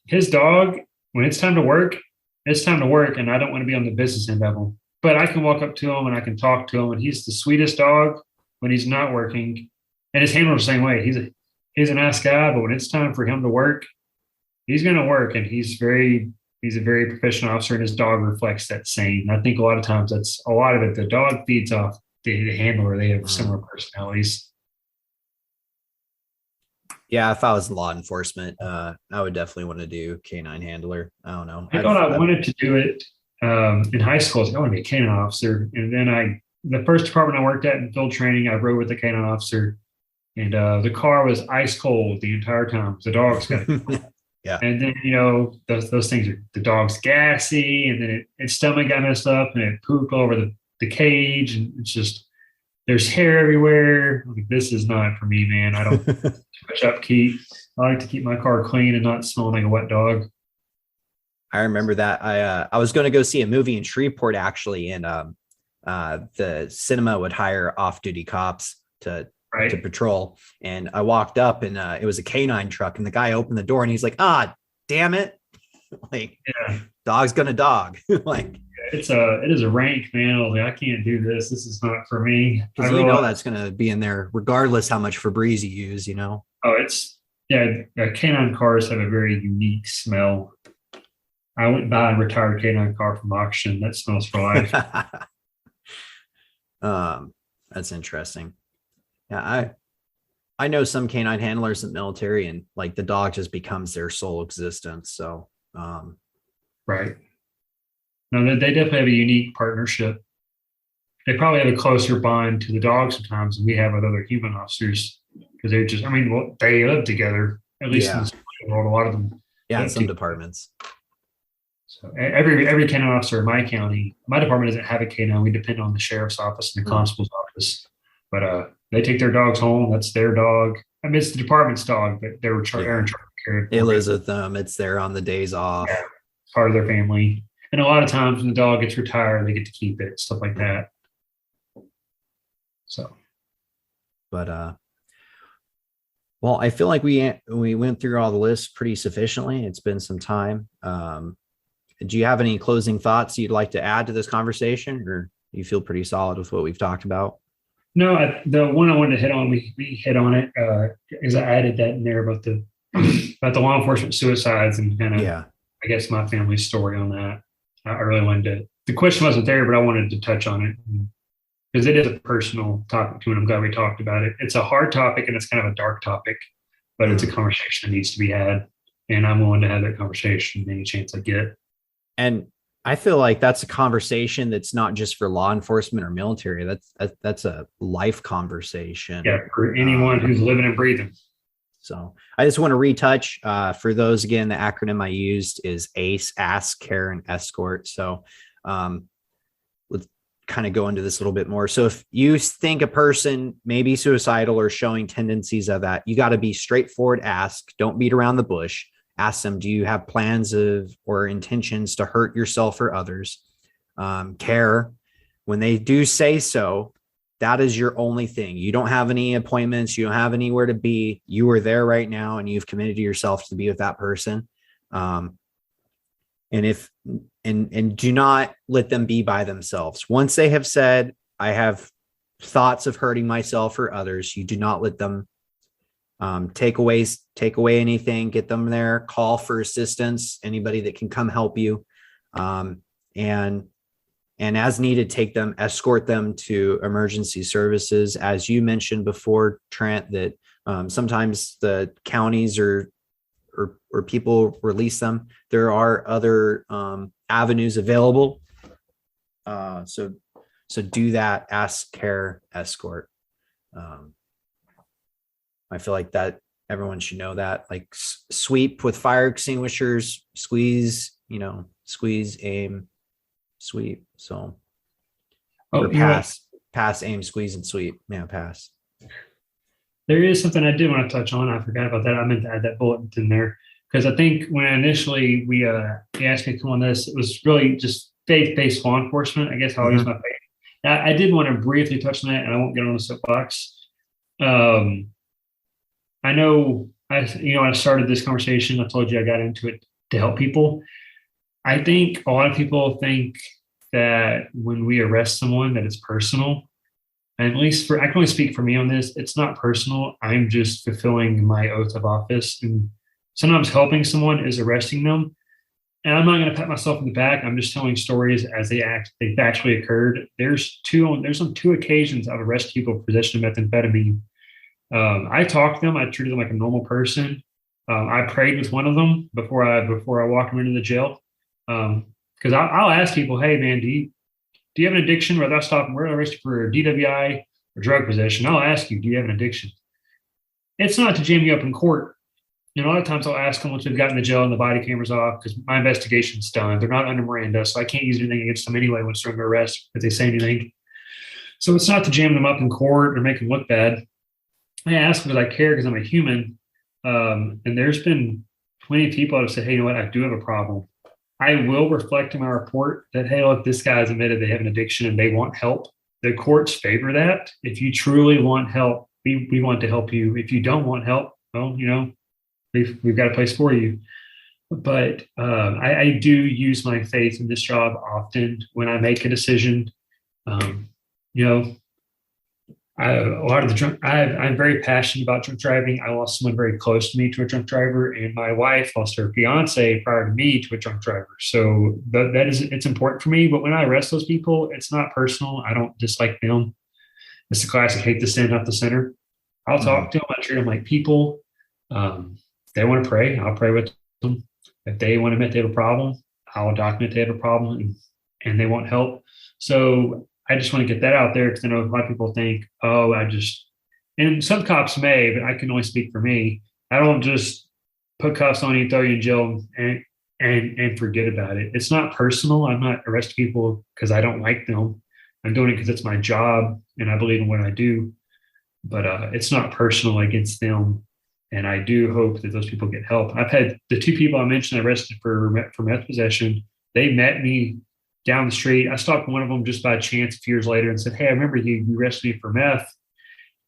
his dog, when it's time to work, and I don't want to be on the business end of him. But I can walk up to him and I can talk to him, and he's the sweetest dog when he's not working. And his handler the same way. He's a nice guy, but when it's time for him to work, he's going to work, and he's a very professional officer, and his dog reflects that same. I think a lot of times that's a lot of it. The dog feeds off the handler. They have similar personalities. Yeah, if I was law enforcement, I would definitely want to do canine handler. I don't know. I thought I wanted to do it in high school. I was like, I want to be a canine officer, and then the first department I worked at in field training, I rode with a canine officer. And the car was ice cold the entire time. The dog's got yeah. And then, those things are, the dog's gassy, and then its stomach got messed up and it pooped all over the cage. And it's just, there's hair everywhere. Like, this is not for me, man. I don't too much upkeep. I like to keep my car clean and not smelling like a wet dog. I remember that. I was going to go see a movie in Shreveport, actually. And the cinema would hire off-duty cops to patrol. And I walked up and it was a canine truck, and the guy opened the door and he's like, damn it. Like, dog's gonna dog. Like, it is a rank, man. I was like, I can't do this. This is not for me. Because that's gonna be in there regardless how much Febreze you use, Oh, canine cars have a very unique smell. I went and buy a retired canine car from auction. That smells for life. That's interesting. Yeah, I know some canine handlers in the military, and like the dog just becomes their sole existence. So, right. No, they definitely have a unique partnership. They probably have a closer bond to the dog sometimes than we have with other human officers, because they live together, at least in the world. A lot of them. Yeah, in some departments. So every canine officer in my county, my department doesn't have a canine. We depend on the sheriff's office and the constable's office. But they take their dogs home. That's their dog. I mean, it's the department's dog, but they're in charge of care. It lives with them. It's there on the days off. Yeah, it's part of their family. And a lot of times when the dog gets retired, they get to keep it, stuff like that. So. But, well, I feel like we went through all the lists pretty sufficiently. It's been some time. Do you have any closing thoughts you'd like to add to this conversation, or you feel pretty solid with what we've talked about? No, the one I wanted to hit on, we hit on it, is I added that in there about the law enforcement suicides and kind of, I guess, my family's story on that. I really wanted to, the question wasn't there, but I wanted to touch on it because it is a personal topic too, and I'm glad we talked about it. It's a hard topic and it's kind of a dark topic, but it's a conversation that needs to be had, and I'm willing to have that conversation any chance I get. And I feel like that's a conversation that's not just for law enforcement or military. That's a life conversation. Yeah, for anyone who's living and breathing. So I just want to retouch for those, again, the acronym I used is ACE, Ask, Care, and Escort. So let's kind of go into this a little bit more. So if you think a person may be suicidal or showing tendencies of that, you got to be straightforward. Ask, don't beat around the bush. Ask them, do you have plans or intentions to hurt yourself or others? Care, when they do say so, that is your only thing. You don't have any appointments. You don't have anywhere to be. You are there right now, and you've committed yourself to be with that person. And do not let them be by themselves. Once they have said, I have thoughts of hurting myself or others, you do not let them Take away anything, get them there, call for assistance, anybody that can come help you. And as needed, escort them to emergency services. As you mentioned before, Trent, that sometimes the counties or people release them. There are other avenues available. So do that. Ask, care, escort. I feel like that everyone should know that. Like sweep with fire extinguishers, squeeze, aim, sweep. So pass, aim, squeeze, and sweep. Yeah, pass. There is something I did want to touch on. I forgot about that. I meant to add that bullet in there because I think when initially we asked me to come on this, it was really just faith-based law enforcement. I guess I'll use my faith. I did want to briefly touch on that, and I won't get on the soapbox. I know I started this conversation. I told you I got into it to help people. I think a lot of people think that when we arrest someone that it's personal. And at least I can only speak for me on this. It's not personal. I'm just fulfilling my oath of office. And sometimes helping someone is arresting them. And I'm not going to pat myself in the back. I'm just telling stories as they've actually occurred. There's on two occasions I've arrested people for possession of methamphetamine. I talked to them. I treated them like a normal person. I prayed with one of them before I walked them into the jail. Because I'll ask people, hey man, do you have an addiction? Whether I stop and we're arrested for DWI or drug possession, I'll ask you, do you have an addiction? It's not to jam you up in court. A lot of times I'll ask them once we've gotten the jail and the body cameras off because my investigation's done. They're not under Miranda, so I can't use anything against them anyway once they're under arrest if they say anything. So it's not to jam them up in court or make them look bad. I ask because I care because I'm a human. And there's been plenty of people that have said, hey, you know what? I do have a problem. I will reflect in my report that, hey, look, this guy's admitted they have an addiction and they want help. The courts favor that. If you truly want help, we want to help you. If you don't want help, well, we've got a place for you. But I do use my faith in this job often when I make a decision. I'm very passionate about drunk driving. I lost someone very close to me to a drunk driver, and my wife lost her fiance prior to me to a drunk driver. So it's important for me. But when I arrest those people, it's not personal. I don't dislike them. It's the classic hate the sin, not the sinner. I'll talk to them. I treat them like people. They want to pray, I'll pray with them. If they want to admit they have a problem, I'll document they have a problem and they want help. So I just want to get that out there because I know a lot of people think, and some cops may, but I can only speak for me. I don't just put cuffs on you, throw you in jail and forget about it. It's not personal. I'm not arresting people because I don't like them. I'm doing it because it's my job and I believe in what I do. But it's not personal against them. And I do hope that those people get help. I've had the two people I mentioned arrested for meth possession. They met me down the street. I stopped one of them just by chance a few years later and said, hey, I remember you arrested me for meth.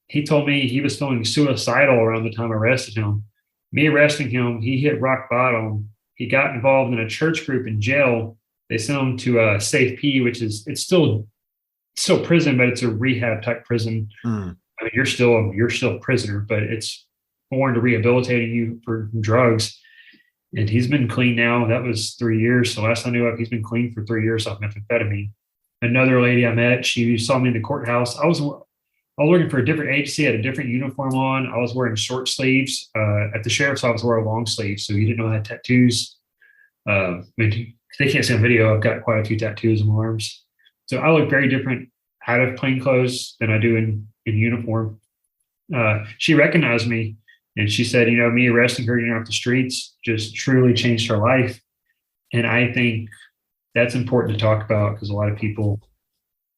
He told me he was feeling suicidal around the time I arrested him. Me arresting him, he hit rock bottom. He got involved in a church group in jail. They sent him to Safe P, which is it's still prison, but it's a rehab type prison. I mean, you're still a prisoner, but it's more into rehabilitating you for drugs. And he's been clean now. That was 3 years. So last I knew of, he's been clean for 3 years off methamphetamine. Another lady I met, she saw me in the courthouse. I was working for a different agency, had a different uniform on. I was wearing short sleeves. At the sheriff's office, I wore a long sleeve. So you didn't know I had tattoos. They can't see on video. I've got quite a few tattoos on my arms. So I look very different out of plain clothes than I do in uniform. She recognized me. And she said, me arresting her, off the streets just truly changed her life. And I think that's important to talk about because a lot of people,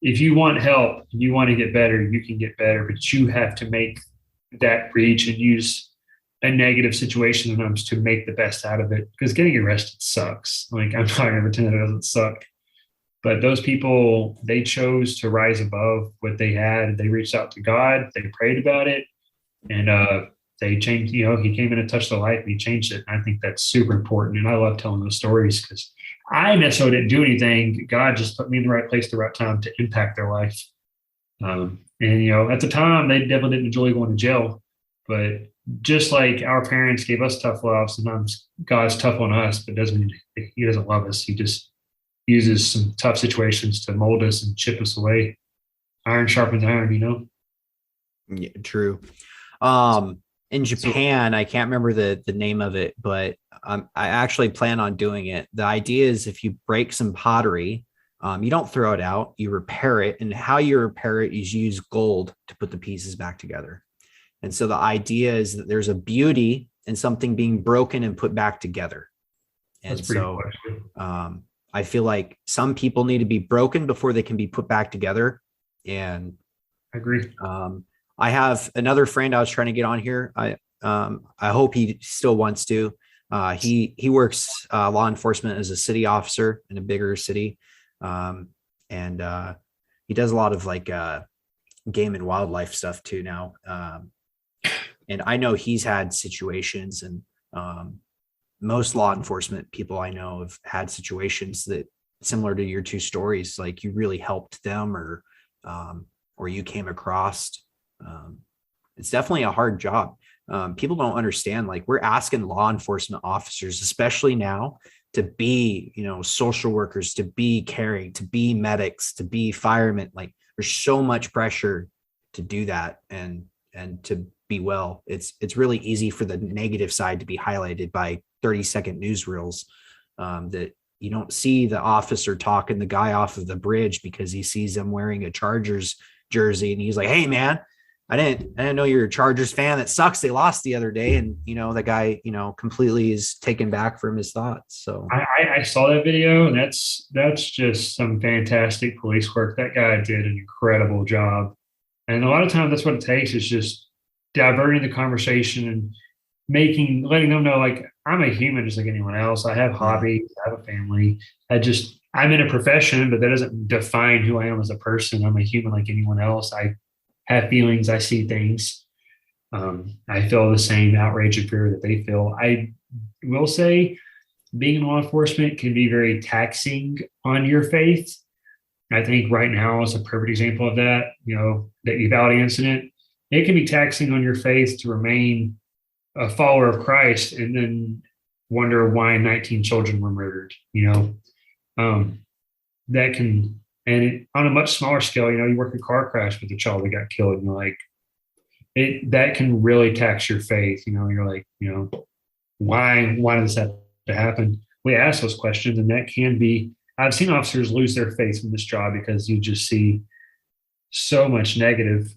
if you want help, you want to get better, you can get better, but you have to make that reach and use a negative situation sometimes to make the best out of it because getting arrested sucks. Like I'm not going to pretend that it doesn't suck. But those people, they chose to rise above what they had. They reached out to God. They prayed about it. And, they changed, he came in and touched their life and he changed it. And I think that's super important. And I love telling those stories because I necessarily didn't do anything. God just put me in the right place at the right time to impact their life. And at the time, they definitely didn't enjoy going to jail. But just like our parents gave us tough love, sometimes God's tough on us, but doesn't mean he doesn't love us. He just uses some tough situations to mold us and chip us away. Iron sharpens iron, you know? Yeah, true. In Japan, I can't remember the name of it, but I actually plan on doing it. The idea is if you break some pottery, you don't throw it out, you repair it. And how you repair it is you use gold to put the pieces back together. And so the idea is that there's a beauty in something being broken and put back together. And so I feel like some people need to be broken before they can be put back together. And I agree. I have another friend I was trying to get on here. I hope he still wants to. He works law enforcement as a city officer in a bigger city. And he does a lot of like game and wildlife stuff too now. And I know he's had situations, and most law enforcement people I know have had situations that similar to your two stories, like you really helped them or you came across. It's definitely a hard job. People don't understand, like we're asking law enforcement officers, especially now, to be, social workers, to be caring, to be medics, to be firemen. Like there's so much pressure to do that and to be well. It's really easy for the negative side to be highlighted by 30-second newsreels, that you don't see the officer talking the guy off of the bridge because he sees them wearing a Chargers jersey and he's like, "Hey man, I didn't know you're a Chargers fan. That sucks. They lost the other day." And, the guy, completely is taken back from his thoughts. So I saw that video, and that's just some fantastic police work. That guy did an incredible job. And a lot of times that's what it takes, is just diverting the conversation and letting them know, like, I'm a human just like anyone else. I have hobbies, I have a family. I'm in a profession, but that doesn't define who I am as a person. I'm a human like anyone else. I have feelings. I see things. I feel the same outrage and fear that they feel. I will say being in law enforcement can be very taxing on your faith. I think right now is a perfect example of that. The Uvalde incident, it can be taxing on your faith to remain a follower of Christ and then wonder why 19 children were murdered. That can, on a much smaller scale, you work a car crash with a child that got killed, and you're like, that can really tax your faith. You're like, why did this have to happen? We ask those questions, and that can be, I've seen officers lose their faith in this job because you just see so much negative.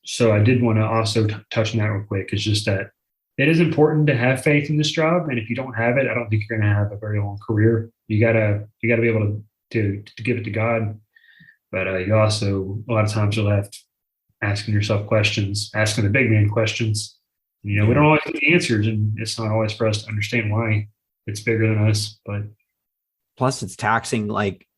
So I did want to also touch on that real quick. It's just that it is important to have faith in this job, and if you don't have it, I don't think you're going to have a very long career. You gotta be able to give it to God, but you also, a lot of times you'll have asking yourself questions, asking the big man questions. We don't always get the answers, and it's not always for us to understand why. It's bigger than us, but plus it's taxing. Like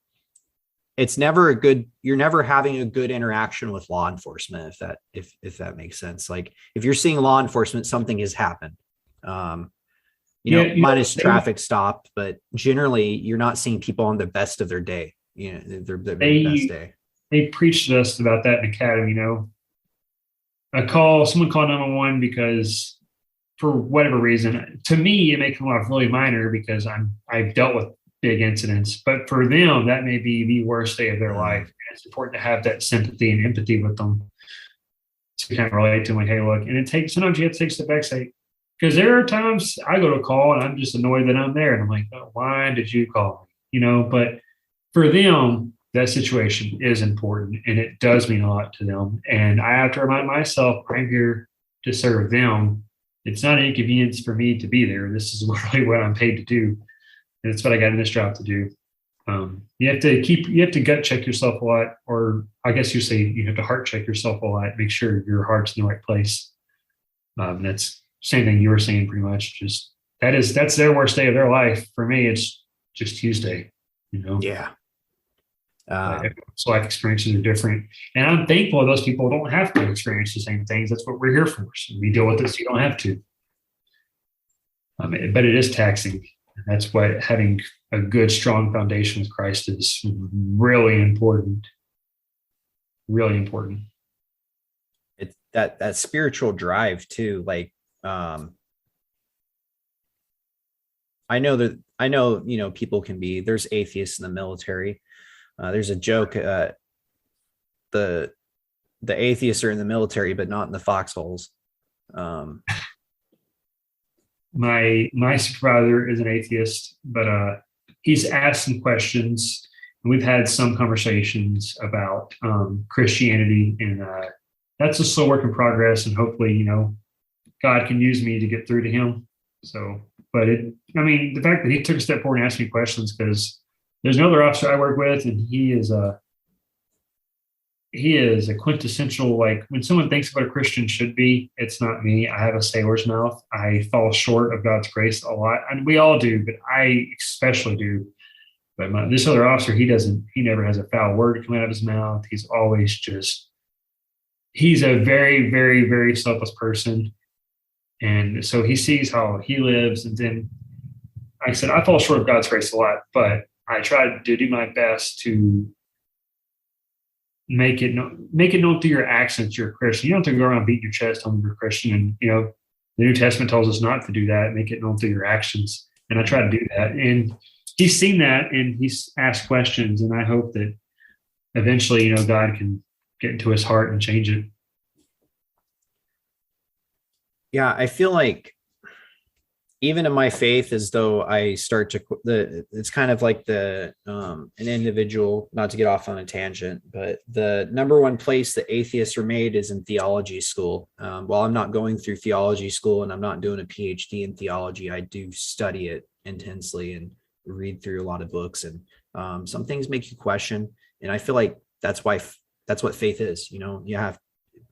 you're never having a good interaction with law enforcement, if that makes sense. Like if you're seeing law enforcement, something has happened. Minus traffic stop, but generally you're not seeing people on the best of their day. Their best day. They preached to us about that in academy. Someone called 911 because for whatever reason, to me, it may come off really minor because I've dealt with big incidents, but for them, that may be the worst day of their life. And it's important to have that sympathy and empathy with them to kind of relate to them, like, hey, look, and sometimes you have to take a step back, say, because there are times I go to call and I'm just annoyed that I'm there. And I'm like, oh, why did you call me? But for them, that situation is important and it does mean a lot to them. And I have to remind myself, I'm here to serve them. It's not an inconvenience for me to be there. This is really what I'm paid to do. And it's what I got in this job to do. You have to gut check yourself a lot, or I guess you say you have to heart check yourself a lot, make sure your heart's in the right place. That's same thing you were saying, pretty much. Just that's their worst day of their life. For me, it's just Tuesday. Yeah. So life experiences are different, and I'm thankful those people don't have to experience the same things. That's what we're here for. So we deal with it, so you don't have to. But it is taxing. And that's why having a good, strong foundation with Christ is really important. Really important. that spiritual drive too. Like, I know, people can be, there's atheists in the military. There's a joke, the atheists are in the military, but not in the foxholes. Um, My supervisor is an atheist, but he's asked some questions, and we've had some conversations about Christianity, and that's a still work in progress. And hopefully, God can use me to get through to him. So, but the fact that he took a step forward and asked me questions, because there's another officer I work with, and he is a quintessential, like, when someone thinks what a Christian should be, it's not me. I have a sailor's mouth. I fall short of God's grace a lot. And we all do, but I especially do. But this other officer, he never has a foul word come out of his mouth. He's a very, very, very selfless person. And so he sees how he lives. And then, like I said, I fall short of God's grace a lot, but I try to do my best to make it known through your actions you're a Christian. You don't have to go around beating your chest on you're a Christian. And the New Testament tells us not to do that. Make it known through your actions. And I try to do that. And he's seen that, and he's asked questions. And I hope that eventually, God can get into his heart and change it. Yeah, I feel like even in my faith, as though I start to, it's kind of like an individual, not to get off on a tangent, but the number one place that atheists are made is in theology school. While I'm not going through theology school and I'm not doing a PhD in theology, I do study it intensely and read through a lot of books, and some things make you question. And I feel like that's what faith is. You have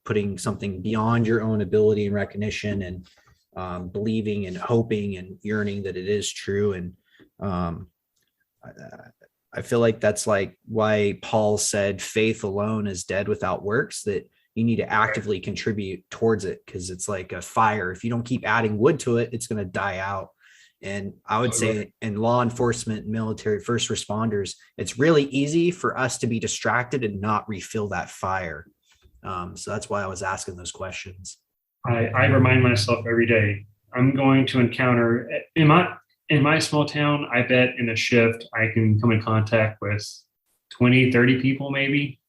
putting something beyond your own ability and recognition, and believing and hoping and yearning that it is true. And I feel like that's like why Paul said faith alone is dead without works, that you need to actively contribute towards it, because it's like a fire. If you don't keep adding wood to it, it's going to die out. And I would say in law enforcement, military, first responders, it's really easy for us to be distracted and not refill that fire. So that's why I was asking those questions. I remind myself every day, I'm going to encounter in my small town, I bet in a shift, I can come in contact with 20, 30 people maybe,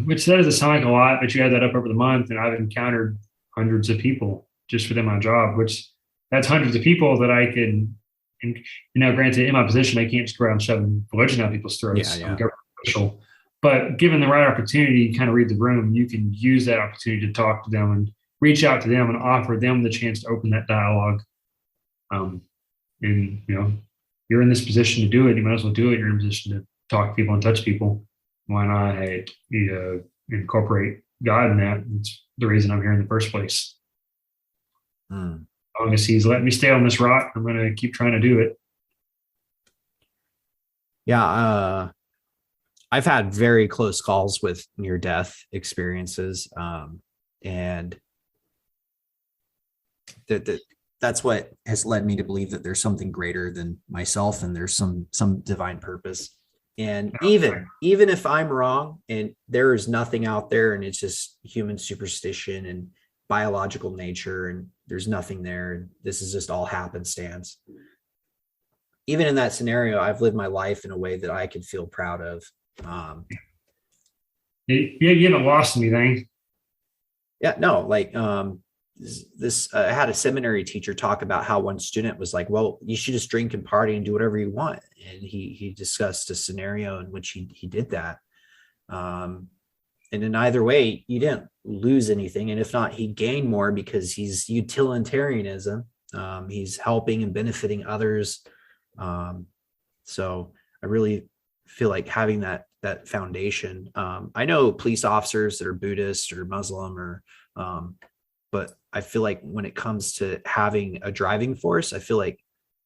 which doesn't sound like a lot, but you add that up over the month, and I've encountered hundreds of people just within my job, which that's hundreds of people that I can, and granted, in my position, I can't just go around shoving religion down people's throats. Yeah. I'm a government official. But given the right opportunity, kind of read the room, you can use that opportunity to talk to them and reach out to them and offer them the chance to open that dialogue. And you're in this position to do it. You might as well do it. You're in a position to talk to people and touch people. Why not incorporate God in that? It's the reason I'm here in the first place. As long as he's letting me stay on this rock, I'm going to keep trying to do it. Yeah. I've had very close calls with near-death experiences, and that's what has led me to believe that there's something greater than myself, and there's some divine purpose. And even if I'm wrong and there is nothing out there, and it's just human superstition and biological nature, and there's nothing there, and this is just all happenstance. Even in that scenario, I've lived my life in a way that I could feel proud of. You haven't lost anything. Yeah, no, like this I had a seminary teacher talk about how one student was like, well, you should just drink and party and do whatever you want, and he discussed a scenario in which he did that, and in either way you didn't lose anything, and if not, he gained more, because he's utilitarianism. He's helping and benefiting others. So I really feel like having that foundation. I know police officers that are Buddhist or Muslim, or but I feel like when it comes to having a driving force, I feel like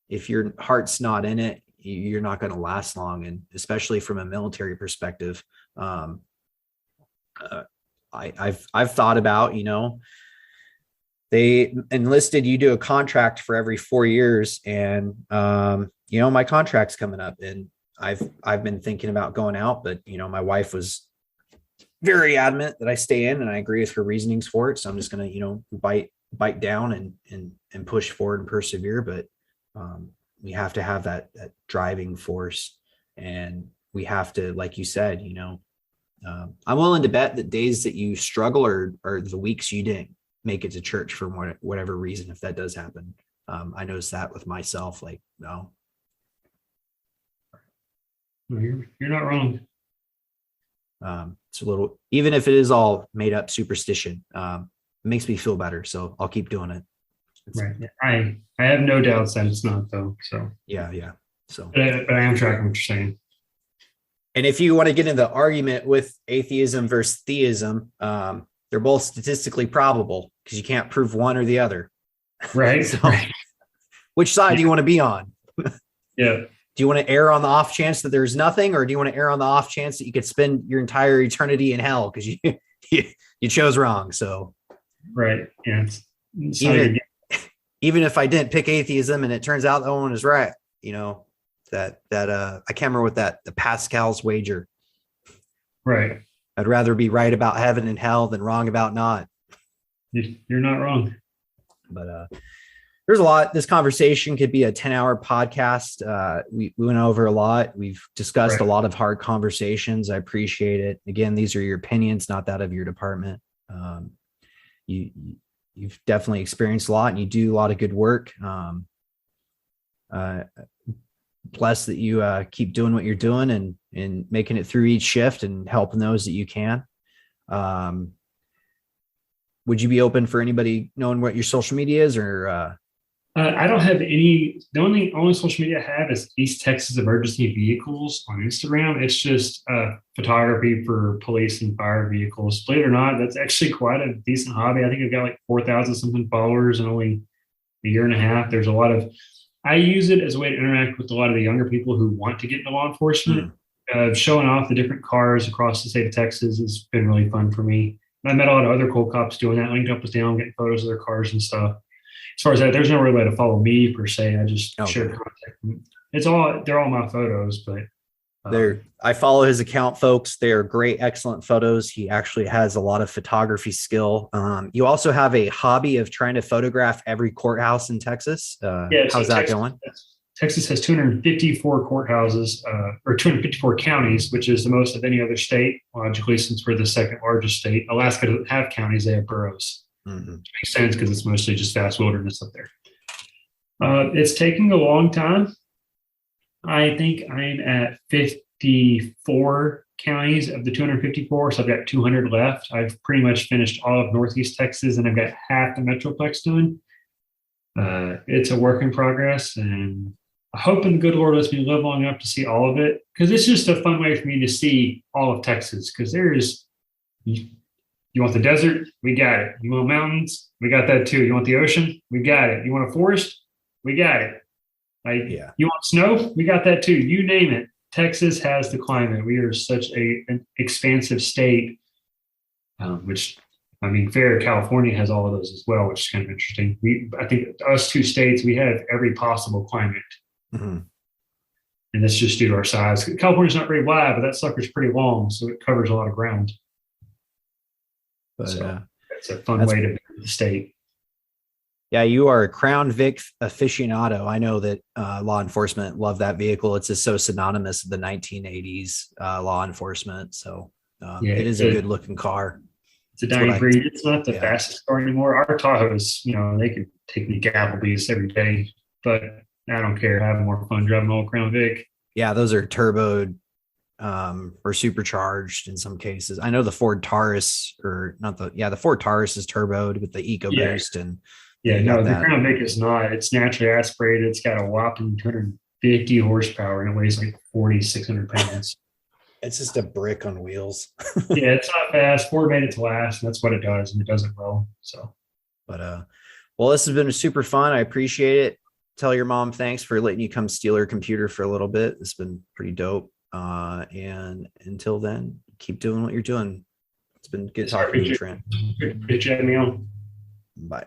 if your heart's not in it, you're not going to last long. And especially from a military perspective, I've thought about, they enlisted you do a contract for every 4 years, and my contract's coming up, and I've been thinking about going out, but my wife was very adamant that I stay in, and I agree with her reasonings for it. So I'm just gonna, bite down and push forward and persevere. But we have to have that driving force, and we have to, like you said, I'm willing to bet that days that you struggle are the weeks you didn't make it to church for whatever reason, if that does happen. I noticed that with myself, like, no. You're not wrong. It's a little, even if it is all made up superstition, it makes me feel better. So I'll keep doing it. Right. I have no doubts that it's not, though. So yeah. So, but I am tracking what you're saying. And if you want to get into the argument with atheism versus theism, they're both statistically probable because you can't prove one or the other. Right. So, which side do you want to be on? Yeah. Do you want to err on the off chance that there's nothing, or do you want to err on the off chance that you could spend your entire eternity in hell because you chose wrong? So, right. Yeah. Even if I didn't pick atheism and it turns out that one is right, that I can't remember what the Pascal's wager. Right. I'd rather be right about heaven and hell than wrong about not. You're not wrong. But there's a lot. This conversation could be a 10-hour podcast. We went over a lot. We've discussed a lot of hard conversations. I appreciate it. Again, these are your opinions, not that of your department. You've definitely experienced a lot, and you do a lot of good work. Blessed that you keep doing what you're doing and making it through each shift and helping those that you can. Would you be open for anybody knowing what your social media is, or? I don't have any. The only social media I have is East Texas Emergency Vehicles on Instagram. It's just photography for police and fire vehicles. Believe it or not, that's actually quite a decent hobby. I think I've got like 4,000 something followers in only a year and a half. There's a lot of. I use it as a way to interact with a lot of the younger people who want to get into law enforcement. Showing off the different cars across the state of Texas has been really fun for me. And I met a lot of other cool cops doing that, linked up with them, getting photos of their cars and stuff. As far as that, there's no real way to follow me per se. I just share contact. They're all my photos, but I follow his account, folks. They're great, excellent photos. He actually has a lot of photography skill. You also have a hobby of trying to photograph every courthouse in Texas. How's that going? Texas has 254 courthouses, or 254 counties, which is the most of any other state, logically, since we're the second largest state. Alaska doesn't have counties, they have boroughs. Mm-hmm. Makes sense because it's mostly just vast wilderness up there. It's taking a long time. I think I'm at 54 counties of the 254, so I've got 200 left. I've pretty much finished all of Northeast Texas, and I've got half the Metroplex done. It's a work in progress, and I hope the good Lord lets me live long enough to see all of it, because it's just a fun way for me to see all of Texas, because you want the desert? We got it. You want mountains? We got that too. You want the ocean? We got it. You want a forest? We got it. You want snow? We got that too. You name it. Texas has the climate. We are such an expansive state, which, I mean, fair, California has all of those as well, which is kind of interesting. I think us two states, we have every possible climate. Mm-hmm. And that's just due to our size. California's not very wide, but that sucker's pretty long, so it covers a lot of ground. But so it's a fun way to build the state. Yeah, you are a Crown Vic aficionado. I know that law enforcement love that vehicle. It's just so synonymous with the 1980s law enforcement. So it is a good looking car. It's a dying breed. It's not the fastest car anymore. Our Tahoes, they can take me to Applebee's every day, but I don't care. I have more fun driving old Crown Vic. Yeah, those are turboed or supercharged in some cases. I know the Ford Taurus, the Ford Taurus is turboed with the EcoBoost and the Crown Vic is not. It's naturally aspirated. It's got a whopping 250 horsepower and it weighs like 4,600 pounds. It's just a brick on wheels. Yeah, it's not fast. Ford made it to last, and that's what it does, and it does it well. So, but well, this has been super fun. I appreciate it. Tell your mom thanks for letting you come steal her computer for a little bit. It's been pretty dope. And until then, keep doing what you're doing. It's been good talking to you, Trent. Good chatting me on. Bye.